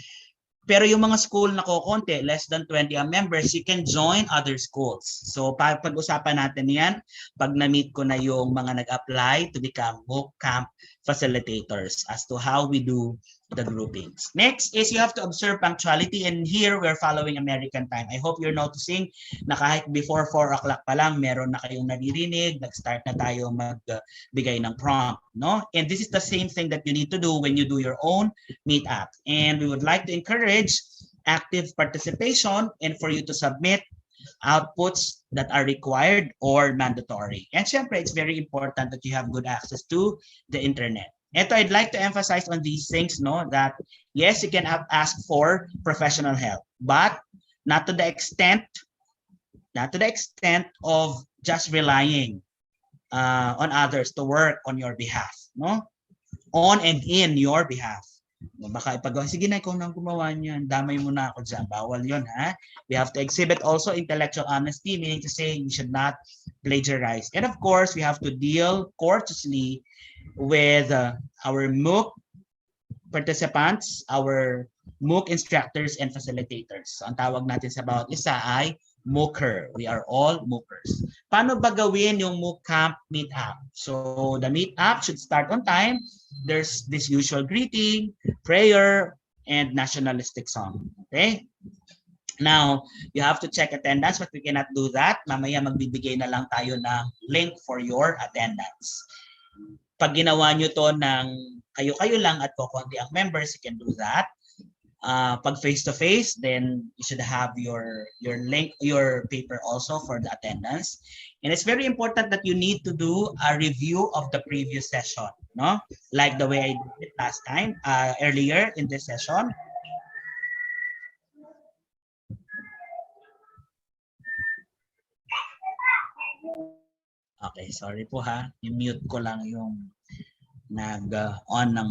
Pero yung mga school na kokonti, less than 20 members, you can join other schools. So pag-usapan natin yan, pag na-meet ko na yung mga nag-apply to become MOOC camp facilitators as to how we do the groupings. Next is you have to observe punctuality, and here we're following American time. I hope you're noticing na kahit before 4 o'clock pa lang, meron na kayong naririnig, nag-start na tayo magbigay ng prompt. No? And this is the same thing that you need to do when you do your own meetup. And we would like to encourage active participation and for you to submit outputs that are required or mandatory. And syempre, it's very important that you have good access to the internet. Ito, I'd like to emphasize on these things, no, that yes, you can ask for professional help, but not to the extent of just relying on others to work on your behalf, no, on and in your behalf. Baka ipagawa, sige na, ikaw nang gumawa niyan, damay mo na ako dyan. Bawal yun, ha? We have to exhibit also intellectual honesty, meaning to say we should not plagiarize. And of course, we have to deal courteously with our MOOC participants, our MOOC instructors and facilitators. So, ang tawag natin sa bawat isa ay MOOCer. We are all MOOCers. Paano ba gawin yung MOOC camp meetup? So the meetup should start on time. There's this usual greeting, prayer, and nationalistic song. Okay? Now, you have to check attendance, but we cannot do that. Mamaya magbibigay na lang tayo ng link for your attendance. Pag ginawa nyo to ng kayo-kayo lang at kukunti ang members, you can do that. Pag face-to-face, then you should have your link, your paper also for the attendance. And it's very important that you need to do a review of the previous session, no? Like the way I did it last time, earlier in this session. Okay, sorry po ha. I-mute ko lang yung nag-on ng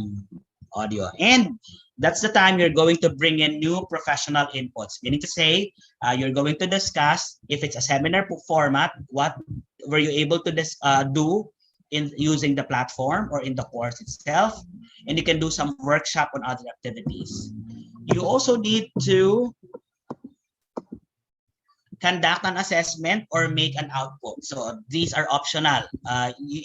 audio. And that's the time you're going to bring in new professional inputs. Meaning to say, you're going to discuss if it's a seminar format, what were you able to do in using the platform or in the course itself, and you can do some workshop on other activities. You also need to conduct an assessment or make an output. So these are optional.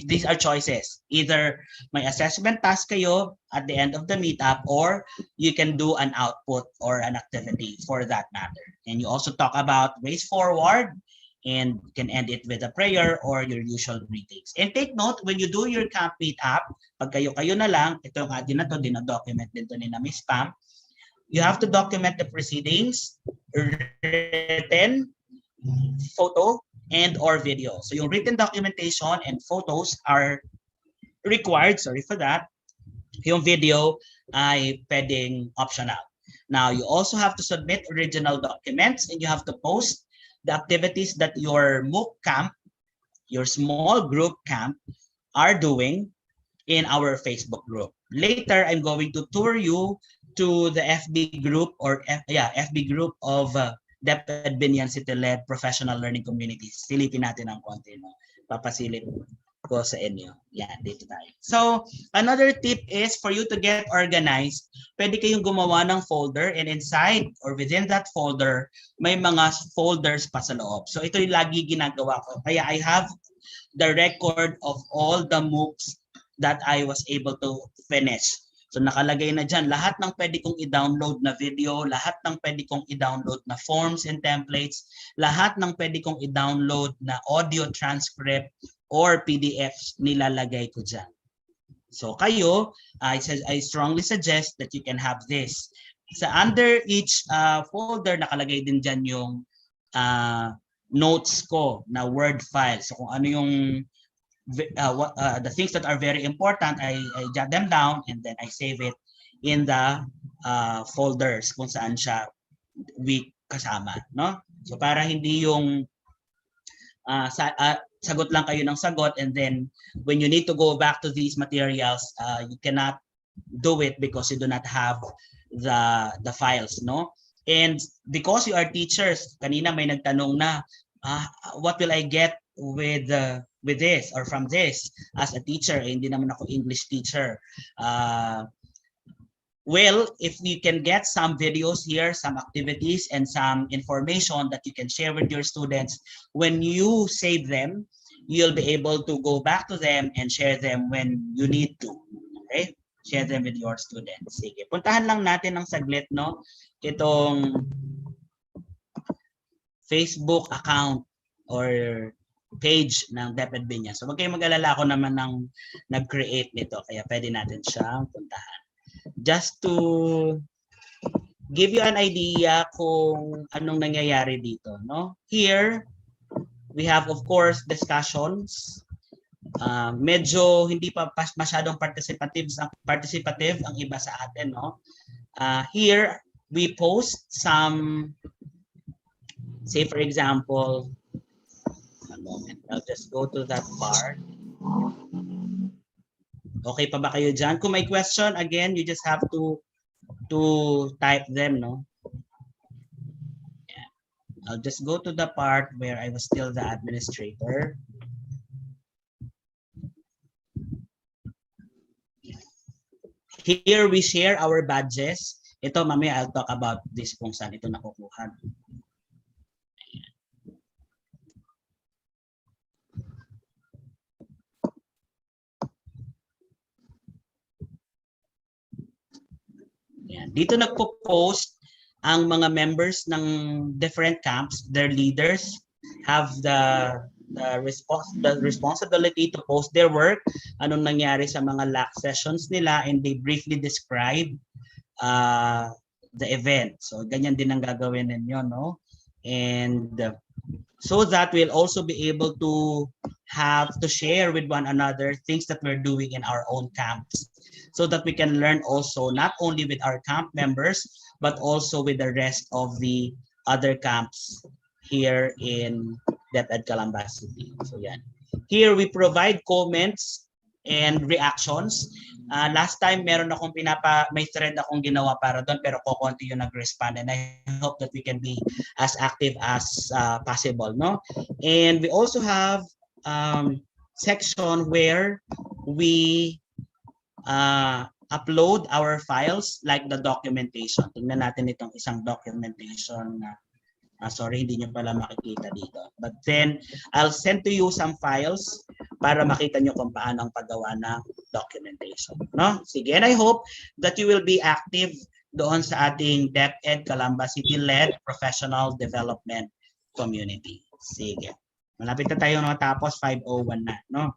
These are choices. Either may assessment task kayo at the end of the meetup, or you can do an output or an activity for that matter. And you also talk about ways forward, and can end it with a prayer or your usual greetings. And take note, when you do your camp meetup, pag kayo-kayo na lang, ito yung atin na to, dinadocument din to ni na Miss Pam, you have to document the proceedings, written, photo, and or video. So yung written documentation and photos are required, sorry for that. Yung video ay pwedeng optional. Now, you also have to submit original documents, and you have to post the activities that your MOOC camp, your small group camp, are doing in our Facebook group. Later, I'm going to tour you to the FB group or FB group of DepEd Binyan City-led professional learning communities. Silipin natin ang konti, no? Papasilip ko sa inyo. Yan, dito tayo. So, another tip is for you to get organized, pwede kayong gumawa ng folder, and inside or within that folder, may mga folders pa sa loob. So, ito yung lagi ginagawa ko. Kaya I have the record of all the MOOCs that I was able to finish. So nakalagay na dyan lahat ng pwede kong i-download na video, lahat ng pwede kong i-download na forms and templates, lahat ng pwede kong i-download na audio transcript or PDFs, nilalagay ko dyan. So kayo, I strongly suggest that you can have this. Sa under each folder, nakalagay din dyan yung notes ko na Word file. So kung ano yung the things that are very important, I jot them down and then I save it in the folders kung saan siya kasama, no? So para hindi yung sagot lang kayo ng sagot, and then when you need to go back to these materials, you cannot do it because you do not have the files, no? And because you are teachers, kanina may nagtanong na, what will I get with this or from this as a teacher? Hindi naman ako English teacher. Well, if you can get some videos here, some activities, and some information that you can share with your students, when you save them, you'll be able to go back to them and share them when you need to. Okay? Share them with your students. Sige, puntahan lang natin ng saglit, no? Itong Facebook account or page ng DepEd Binyan. So wag kayong mag-alala, ako naman ng nag-create nito, kaya pwede natin siyang puntahan. Just to give you an idea kung anong nangyayari dito, no? Here we have, of course, discussions. Medyo hindi pa masyadong participative ang iba sa atin, no? Here we post some, say for example, one moment, I'll just go to that part. Okay pa ba kayo dyan? Kung may question, again, you just have to type them, no? Yeah. I'll just go to the part where I was still the administrator. Here we share our badges. Ito, mamaya I'll talk about this kung saan ito nakukuha. Yan. Dito nagpo-post ang mga members ng different camps, their leaders have the responsibility to post their work, anong nangyari sa mga LAC sessions nila, and they briefly describe the event. So ganyan din ang gagawin ninyo, no? And so that we'll also be able to have to share with one another things that we're doing in our own camps, so that we can learn also not only with our camp members, but also with the rest of the other camps here in DepEd Calamba City. So yan. Here we provide comments and reactions. Last time meron akong may thread akong ginawa para doon pero kokonti yung nag-respond, and I hope that we can be as active as possible, no? And we also have section where we upload our files like the documentation. Tingnan natin itong isang documentation na sorry, hindi nyo pala makikita dito. But then, I'll send to you some files para makita nyo kung paano ang paggawa ng documentation. No? Sige, and I hope that you will be active doon sa ating DepEd Calamba City-led Professional Development Community. Sige. Malapit na tayo matapos, 5:01 na. No?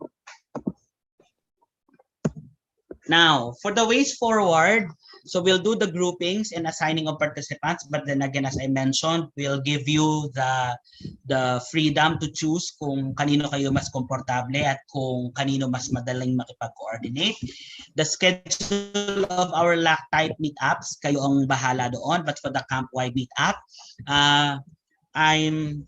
Now, for the ways forward, so we'll do the groupings and assigning of participants, but then again, as I mentioned, we'll give you the freedom to choose kung kanino kayo mas komportable at kung kanino mas madaling makipag-coordinate. The schedule of our LAC-type meetups, kayo ang bahala doon, but for the camp-wide meetup, I'm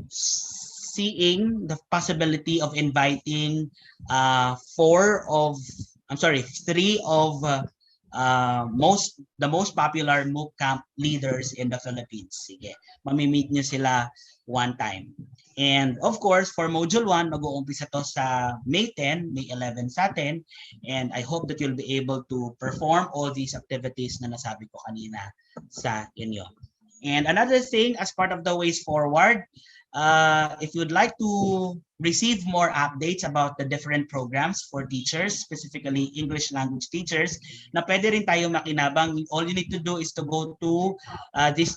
seeing the possibility of inviting 3 of the most popular MOOC camp leaders in the Philippines. Sige, mamimit nyo sila one time. And of course, for Module 1, mag-uumpisa to sa May 10, May 11 sa atin. And I hope that you'll be able to perform all these activities na nasabi ko kanina sa inyo. And another thing, as part of the ways forward, if you'd like to receive more updates about the different programs for teachers, specifically English language teachers, na pwede rin tayo makinabang, all you need to do is to go to this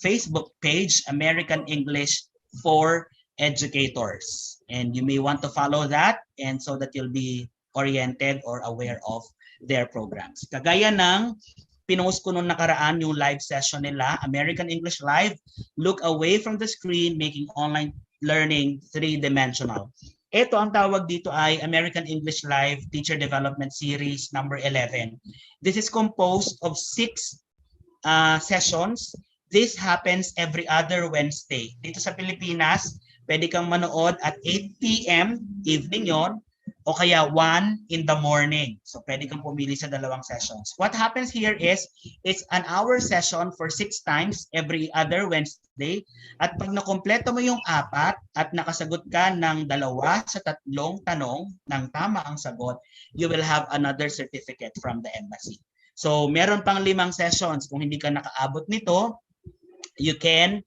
Facebook page, American English for Educators. And you may want to follow that, and so that you'll be oriented or aware of their programs. Kagaya ng pinost ko nung nakaraan yung live session nila, American English Live, look away from the screen, making online learning three-dimensional. Ito ang tawag dito ay American English Live Teacher Development Series number 11. This is composed of 6 sessions. This happens every other Wednesday. Dito sa Pilipinas, pwede kang manood at 8 p.m. evening yon, o kaya 1 in the morning. So pwede kang pumili sa dalawang sessions. What happens here is, it's an hour session for 6 times every other Wednesday. At pag nakompleto mo yung 4 at nakasagot ka ng 2 sa 3 tanong ng tama ang sagot, you will have another certificate from the embassy. So meron pang 5 sessions. Kung hindi ka nakaabot nito, you can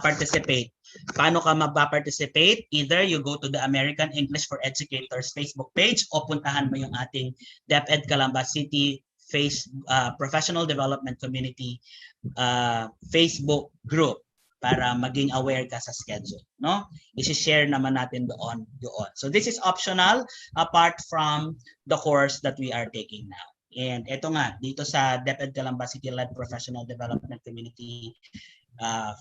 participate. Paano ka magpa-participate? Either you go to the American English for Educators Facebook page o puntahan mo yung ating DepEd Calamba City Professional Development Community Facebook group para maging aware ka sa schedule, no? I-share naman natin doon. So this is optional apart from the course that we are taking now. And ito nga, dito sa DepEd Calamba City-led Professional Development Community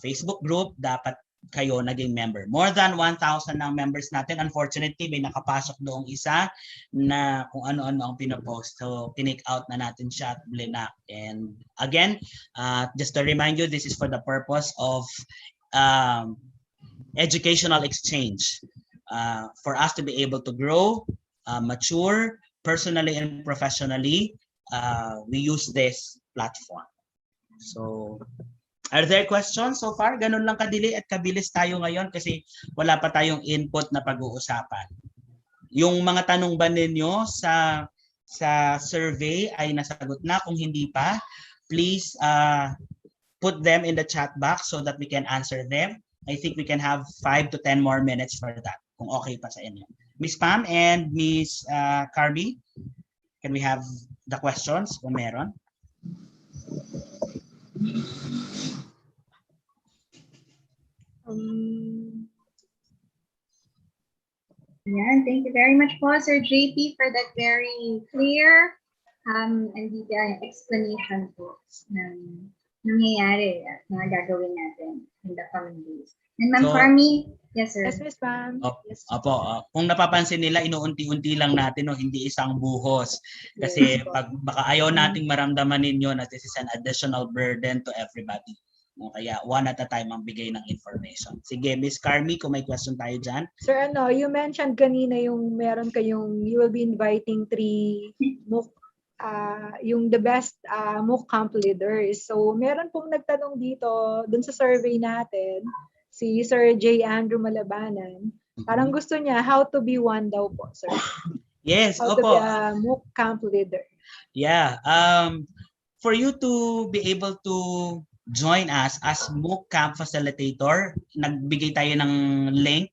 Facebook group, dapat kayo naging member. More than 1,000 ng members natin. Unfortunately, may nakapasok doong isa na kung ano-ano ang pinopost. So, tinake out na natin siya at blinak. And again, just to remind you, this is for the purpose of educational exchange. For us to be able to grow, mature, personally and professionally, we use this platform. So, are there questions so far? Ganun lang kadili at kabilis tayo ngayon kasi wala pa tayong input na pag-uusapan. Yung mga tanong ba ninyo sa survey ay nasagot na? Kung hindi pa, please put them in the chat box so that we can answer them. I think we can have 5 to 10 more minutes for that, kung okay pa sa inyo. Miss Pam and Miss Carby, can we have the questions kung meron? Yan, thank you very much po, Sir JP, for that very clear and detailed explanation po ng nangyayari at mga gagawin natin in the coming days. And Ma'am Carmy, yes sir. Yes, Miss Pam. Yes. Opo, kung napapansin nila, inuunti-unti lang natin, no, hindi isang buhos. Kasi pag baka ayaw nating maramdaman ninyo na this is an additional burden to everybody. O kaya one at a time ang bigay ng information. Sige, Miss Carmi, kung may question tayo dyan. Sir, you mentioned kanina yung meron kayong, you will be inviting 3 MOOC, yung the best MOOC camp leaders. So, meron pong nagtanong dito, dun sa survey natin, si Sir J. Andrew Malabanan, parang gusto niya, how to be one daw po, sir. Yes, How to opo. be a MOOC camp leader. Yeah. For you to be able to join us as MOOC Camp Facilitator, nagbigay tayo ng link,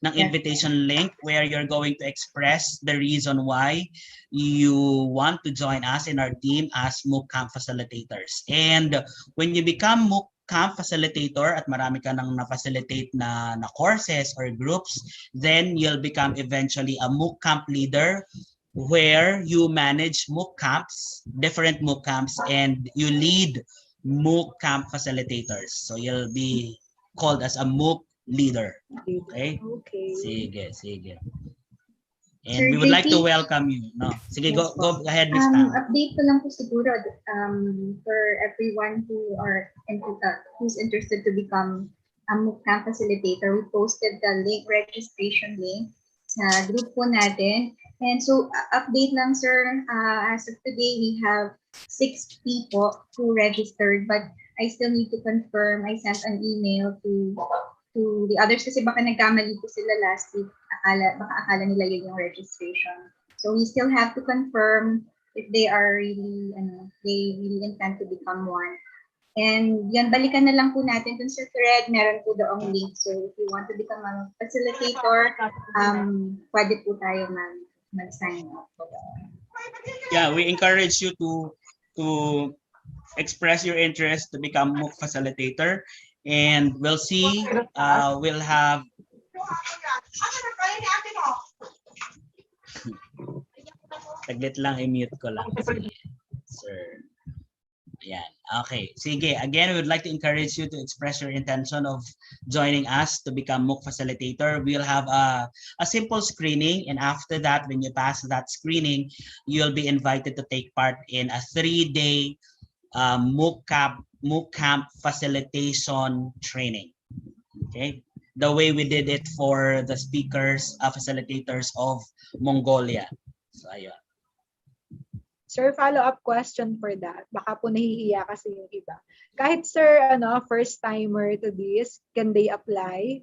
ng invitation link where you're going to express the reason why you want to join us in our team as MOOC Camp Facilitators. And when you become MOOC Camp Facilitator at marami ka nang na-facilitate na courses or groups, then you'll become eventually a MOOC Camp leader where you manage MOOC camps, different MOOC camps, and you lead MOOC camp facilitators. So you'll be called as a MOOC leader. Okay? Okay. Sige. And Sir we would like to JP? welcome you. No? Sige, Yes go ahead, Miss Pam. Update ko lang po siguro for everyone who's interested to become a MOOC camp facilitator. We posted the link, registration link sa group po natin. And so, update lang, sir, as of today, we have 6 people who registered, but I still need to confirm. I sent an email to the others kasi baka nagkamali po sila last week. Baka akala nila yun yung registration. So, we still have to confirm if they are really, they really intend to become one. And yan, balikan na lang po natin dun sa thread, meron po doong link. So, if you want to become a facilitator, pwede po tayo mag-sign up. Yeah, we encourage you to express your interest to become MOOC facilitator, and we'll see. We'll have. Taglit lang, i-mute ko lang. Sige, sir. Ayan. Okay. Sige. Again, we would like to encourage you to express your intention of joining us to become MOOC facilitator. We'll have a simple screening, and after that, when you pass that screening, you'll be invited to take part in a 3-day MOOC camp facilitation training. Okay. The way we did it for the speakers, facilitators of Mongolia. So, ayun. Sir, follow-up question for that. Baka po nahihiya kasi yung iba. Kahit sir, first timer to this, can they apply?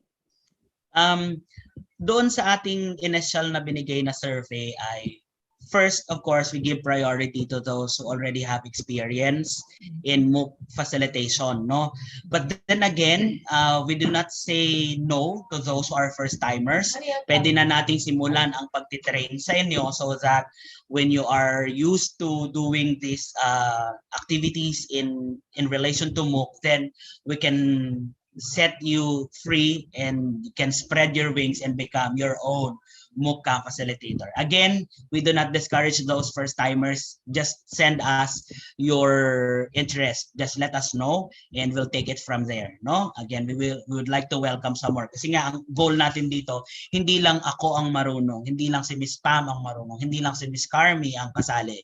Doon sa ating initial na binigay na survey ay first, of course, we give priority to those who already have experience in MOOC facilitation, no? But then again, we do not say no to those who are first-timers. Pwede na nating simulan ang pagtitrain sa inyo so that when you are used to doing these activities in relation to MOOC, then we can set you free and you can spread your wings and become your own MOOC camp facilitator. Again, we do not discourage those first timers. Just send us your interest. Just let us know and we'll take it from there. No? Again, we would like to welcome some more. Kasi nga, ang goal natin dito, hindi lang ako ang marunong, hindi lang si Miss Pam ang marunong, hindi lang si Miss Carmi ang kasali.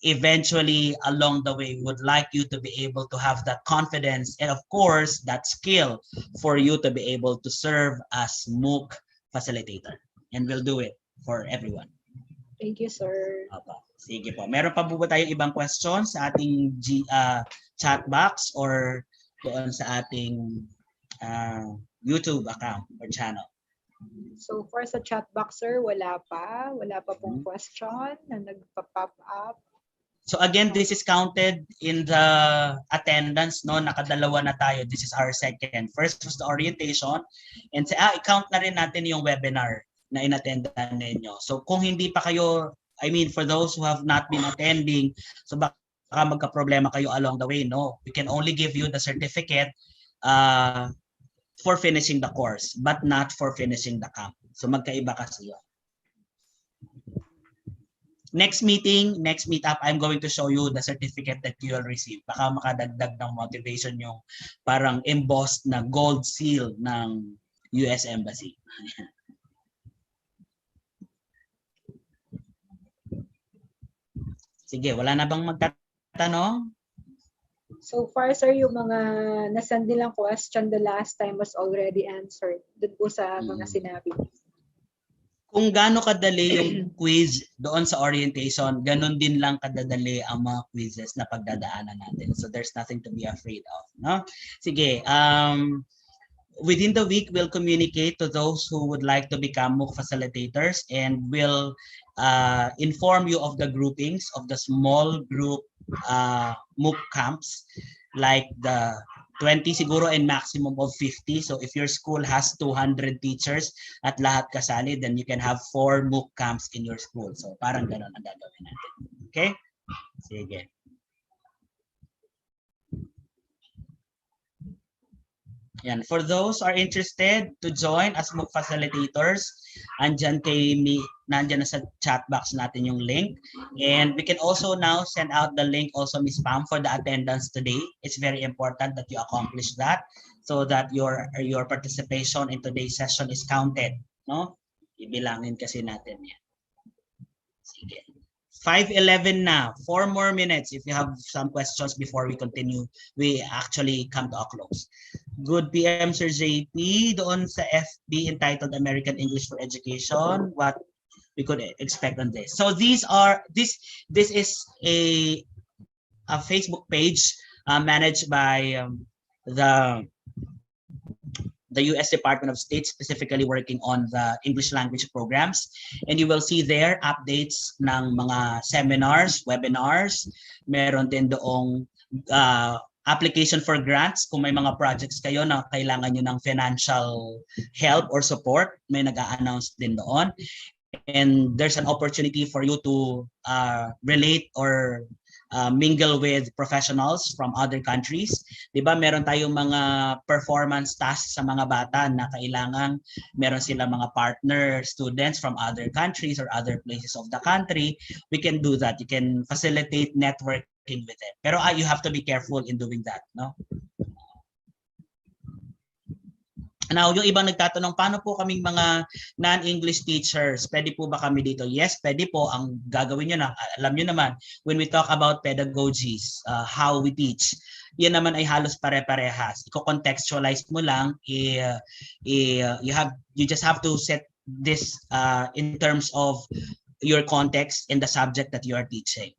Eventually, along the way, we would like you to be able to have that confidence and of course, that skill for you to be able to serve as MOOC facilitator. And we'll do it for everyone. Thank you, sir. Opo. Sige po. Meron pa po ba tayong ibang questions sa ating chat box or doon sa ating YouTube account or channel? So far sa chat box, sir, wala pa. Wala pa pong question na nagpa-pop up. So again, this is counted in the attendance, no? Nakadalawa na tayo. This is our second. First was the orientation and i-count na rin natin yung webinar na inattendan ninyo. So kung hindi pa kayo, I mean for those who have not been attending, so baka magka-problema kayo along the way, no? We can only give you the certificate for finishing the course, but not for finishing the camp. So magkaiba kasi yun. Next meetup, I'm going to show you the certificate that you will receive. Baka makadagdag ng motivation yung parang embossed na gold seal ng US Embassy. Sige, wala na bang magtatanong? So far, sir, yung mga nasend nilang question the last time was already answered. Doon po sa mga sinabi. Kung gaano kadali yung quiz doon sa orientation, ganun din lang kadadali ang mga quizzes na pagdadaanan natin. So there's nothing to be afraid of, no? Sige, within the week, we'll communicate to those who would like to become MOOC facilitators, and we'll inform you of the groupings of the small group MOOC camps, like the 20 siguro and maximum of 50. So if your school has 200 teachers at lahat kasali, then you can have 4 MOOC camps in your school. So parang ganun ang gagawin natin. Okay? Sige. Yan. For those who are interested to join as MOOC facilitators, andyan nandyan na sa chat box natin yung link. And we can also now send out the link also, Ms. Pam, for the attendance today. It's very important that you accomplish that so that your participation in today's session is counted. No? Ibilangin kasi natin yan. Sige. 5:11 na. 4 more minutes. If you have some questions before we continue, we actually come to a close. Good PM, Sir JP. Doon sa FB entitled American English for Education, what we could expect on this. So this is a Facebook page managed by the U.S. Department of State, specifically working on the English language programs. And you will see there updates ng mga seminars, webinars. Meron din doong application for grants. Kung may mga projects kayo na kailangan nyo ng financial help or support, may nag-a-announce din doon. And there's an opportunity for you to relate or mingle with professionals from other countries. Diba, meron tayong mga performance tasks sa mga bata na kailangan meron sila mga partner students from other countries or other places of the country. We can do that. You can facilitate networking with them. Pero you have to be careful in doing that, no? Now, yung ibang nagtatanong, paano po kaming mga non-English teachers? Pwede po ba kami dito? Yes, pwede po. Ang gagawin nyo na, alam nyo naman, when we talk about pedagogies, how we teach, yan naman ay halos pare-parehas. Iko-contextualize mo lang, you just have to set this in terms of your context in the subject that you are teaching.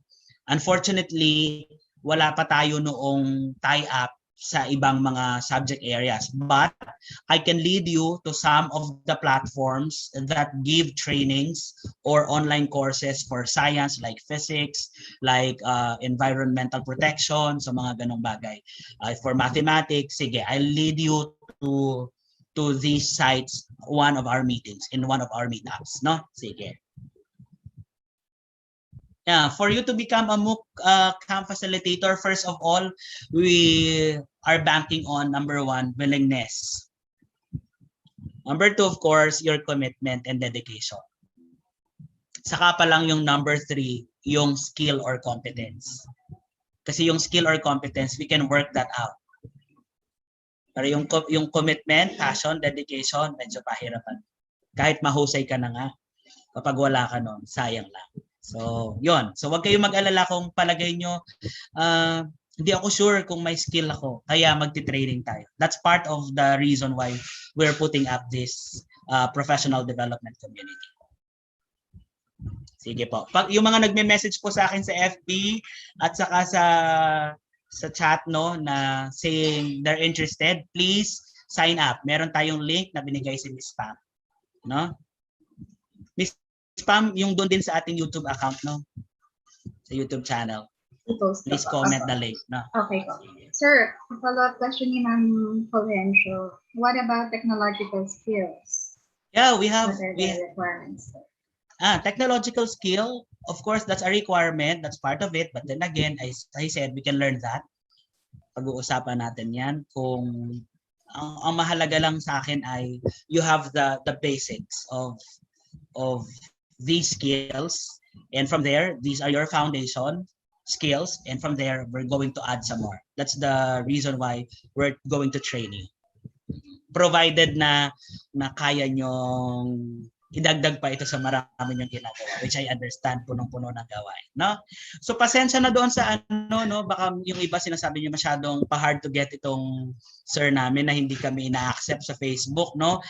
Unfortunately, wala pa tayo noong tie-up sa ibang mga subject areas, but I can lead you to some of the platforms that give trainings or online courses for science like physics, like environmental protection, so mga ganong bagay. For mathematics, sige, I'll lead you to these sites in one of our meetups, no? Sige. Yeah, for you to become a MOOC camp facilitator, first of all, we are banking on number 1, willingness. Number 2, of course, your commitment and dedication. Saka pa lang yung number 3, yung skill or competence. Kasi yung skill or competence, we can work that out. Pero yung commitment, passion, dedication, medyo pahirapan. Kahit mahusay ka na nga, kapag wala ka nun, sayang lang. So, yon. So, wag kayong mag-alala kung palagay nyo, hindi ako sure kung may skill ako, kaya magti-training tayo. That's part of the reason why we're putting up this professional development community. Sige po. Pag yung mga nagme-message po sa akin sa FB at saka sa chat, no, na saying they're interested, please sign up. Meron tayong link na binigay si Ms. Pam, no? Ms. Pam, yung doon din sa ating YouTube account, no? Sa YouTube channel. Please comment the link, no? Okay. Sir, a follow-up question ni Ma'am Florencio. What about technological skills? Yeah, we have What are the requirements? Technological skill, of course, that's a requirement. That's part of it. But then again, as I said, we can learn that. Pag-uusapan natin yan. Kung ang mahalaga lang sa akin ay you have the basics of these skills. And from there, these are your foundation skills. And from there, we're going to add some more. That's the reason why we're going to train you. Provided na kaya nyong idagdag pa ito sa marami yung ginagawa, which I understand, punong-puno ng gawain, no? So pasensya na doon sa ano, no, baka yung iba sinasabi niyo masyadong pa-hard to get itong sir namin na hindi kami ina-accept sa Facebook, no?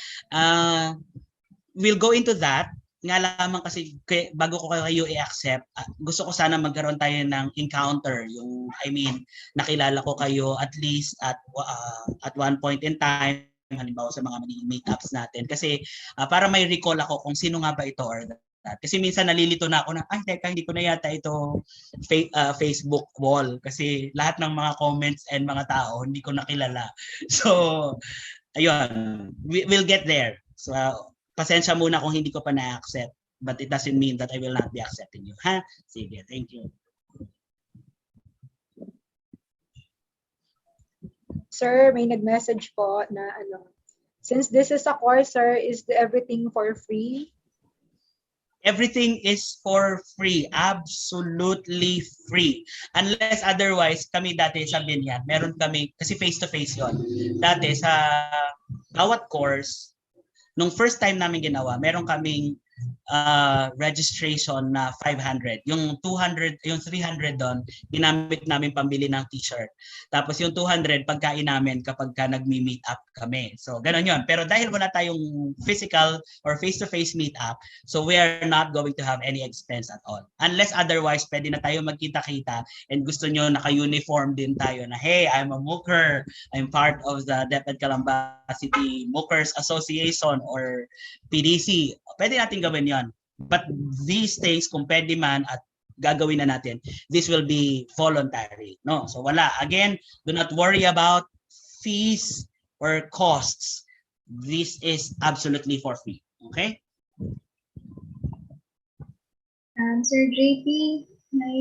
We'll go into that. Nga lamang kasi bago ko kayo i-accept, gusto ko sana magkaroon tayo ng encounter, yung nakilala ko kayo at least at one point in time, halimbawa sa mga magiging meetups natin, kasi para may recall ako kung sino nga ba ito or that. Kasi minsan nalilito na ako na teka, hindi ko na yata ito Facebook wall kasi lahat ng mga comments and mga tao hindi ko nakilala. So ayun, we'll get there. So pasensya muna kung hindi ko pa na-accept, but it doesn't mean that I will not be accepting you, ha? Sige, thank you. Sir, may nag-message po na since this is a course, sir, is everything for free? Everything is for free, absolutely free. Unless otherwise, kami dati sa Binyan, meron kami, kasi face-to-face yon. Dati sa bawat course, nung first time namin ginawa, meron kaming registration na 500. Yung 200, yung 300 doon, ginamit namin pambili ng t-shirt. Tapos yung 200, pagkain namin kapag ka nagmi-meet up kami. So, ganun yun. Pero dahil wala tayong physical or face-to-face meet up, so we are not going to have any expense at all. Unless otherwise, pwede na tayo magkita-kita and gusto nyo naka-uniform din tayo na, hey, I'm a Mooker. I'm part of the DepEd Calamba City Mookers Association or PDC. Pwede natin gawin yon. But these things, kung pwede man at gagawin na natin, this will be voluntary. No? So wala. Again, do not worry about fees or costs. This is absolutely for free. Okay? Sir JP, may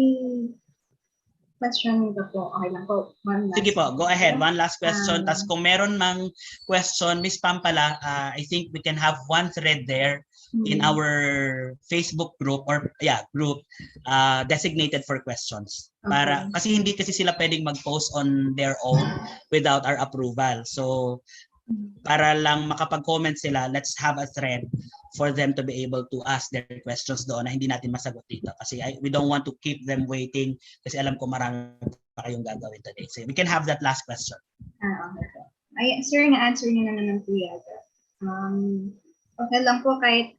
question ka po. Okay lang po. Sige po, go ahead. One last question. Tapos kung meron mang question, Miss Pampala, I think we can have one thread there in our Facebook group or group designated for questions. Para kasi hindi kasi sila pwedeng mag-post on their own without our approval. So para lang makapag-comment sila, let's have a thread for them to be able to ask their questions doon na hindi natin masagot dito. Kasi we don't want to keep them waiting kasi alam ko marami pa kayong gagawin today. So we can have that last question. Okay. Sir, na-answer niyo naman po yata. Okay lang po kahit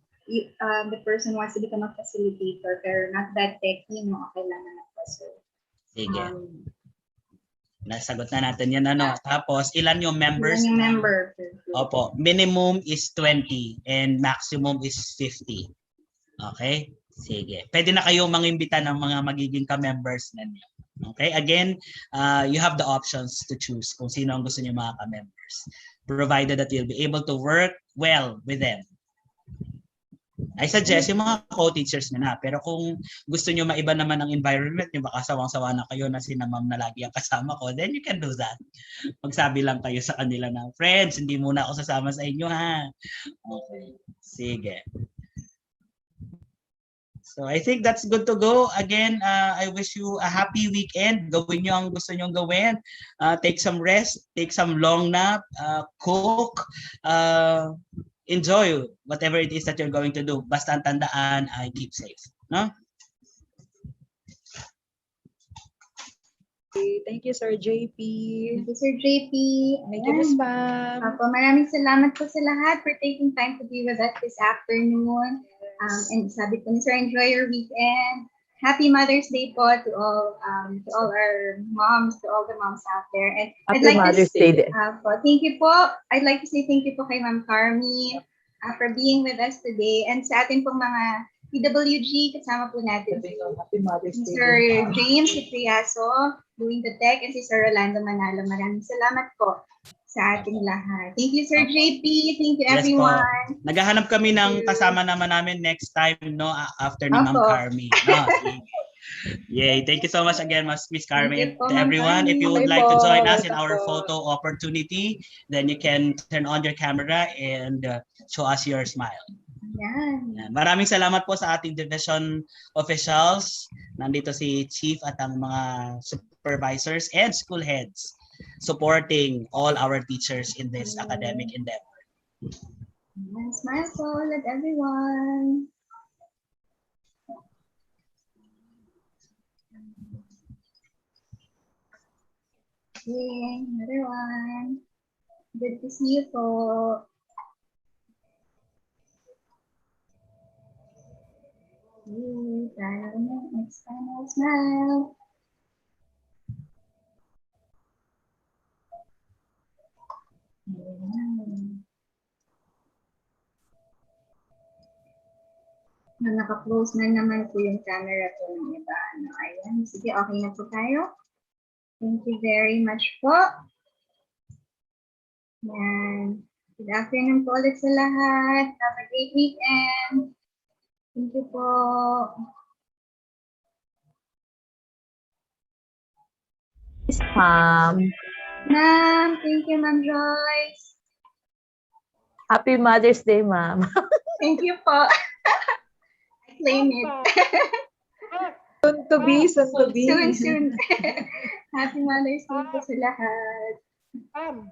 the person wants to become a facilitator pero not that techy, no? Okay lang naman po, sir. Sige. Nasagot na natin yan. Tapos, ilan yung members? Ilan yung member? Opo. Minimum is 20 and maximum is 50. Okay? Sige. Pwede na kayo mangimbita ng mga magiging ka-members ninyo. Okay? Again, you have the options to choose kung sino ang gusto niyo mga ka-members. Provided that you'll be able to work well with them. I suggest yung mga co-teachers na. Pero kung gusto nyo maiba naman ang environment nyo, baka sawang-sawa na kayo na si ma'am na lagi ang kasama ko, then you can do that. Magsabi lang kayo sa kanila na, friends, hindi muna ako sasama sa inyo ha. Okay. Sige. So I think that's good to go. Again, I wish you a happy weekend. Gawin nyo ang gusto nyong gawin. Take some rest, take some long nap, cook, enjoy whatever it is that you're going to do. Basta ang tandaan ay keep safe. No? Thank you, Sir JP. Thank you, Sir JP. Thank you, Ms. Pam. Maraming salamat po sa lahat for taking time to be with us this afternoon. And sabi po ni Sir, enjoy your weekend. Happy Mother's Day po to all our moms, to all the moms out there. And I'd like to say, thank you po. I'd like to say thank you po kay Ma'am Carmi for being with us today. And sa atin pong mga PWG, kasama po natin si Sir James Cipriaso, doing the tech, and si Sir Rolando Manalo. Maraming salamat po sa ating lahat. Thank you, Sir JP. Thank you, everyone. Po. Naghahanap kami ng kasama naman namin next time, no, after ni Ma'am Carmi. No, yay. Thank you so much again, Miss Carmi, and to everyone. If you would like to join us in our photo opportunity, then you can turn on your camera and show us your smile. Yan. Maraming salamat po sa ating division officials. Nandito si Chief at ang mga supervisors and school heads supporting all our teachers in this academic endeavor. And smile po at everyone. Okay, another one. Good to see you po. Okay, tayo na. Next time, I'll smile. Ayan. Naka-close na naman po yung camera po ng iba. Ano, ayan. Sige, okay na po tayo. Thank you very much po. Yan. Good afternoon po ulit sa lahat. Have a great weekend. Thank you po. Ma'am. Ma'am, thank you, Ma'am Joyce. Happy Mother's Day, ma'am. Thank you po. I claim it. Soon to be, soon to be. Soon, soon. Happy Mother's Day po sa lahat. Pam.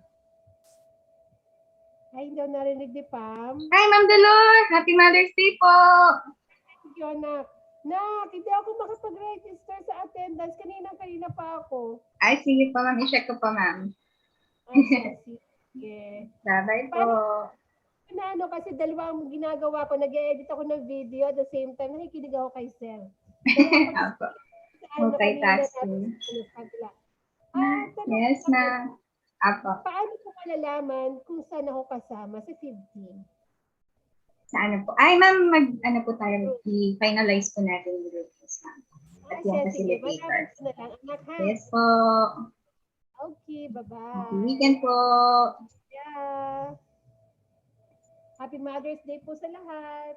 Ay, hindi ako narinig ni Pam. Hi, Ma'am Dolor. Happy Mother's Day po. Thank you, anak. Nak, hindi ako makapag-register sa attendance. Kanina pa ako. Ay, sige po, Ma'am. I-check ko po, Ma'am. Ay, sige. Bye-bye po. Na ano, kasi dalawa ang ginagawa ko. Nag-edit ako ng video at the same time, nakikinig ako kay Sir. Apo. Multitasking. Yes, Ma'am. Apo. Paano ko malalaman kung saan ako kasama sa 15? Sa ano po? Ay, Ma'am, ano po tayo, i-finalize po natin yung groups, Ma'am. At yung Sige, facilitator. malaman ko na lang. Anak, ha? Yes po. Okay, bye-bye. Happy weekend po. Yeah. Happy Mother's Day po sa lahat.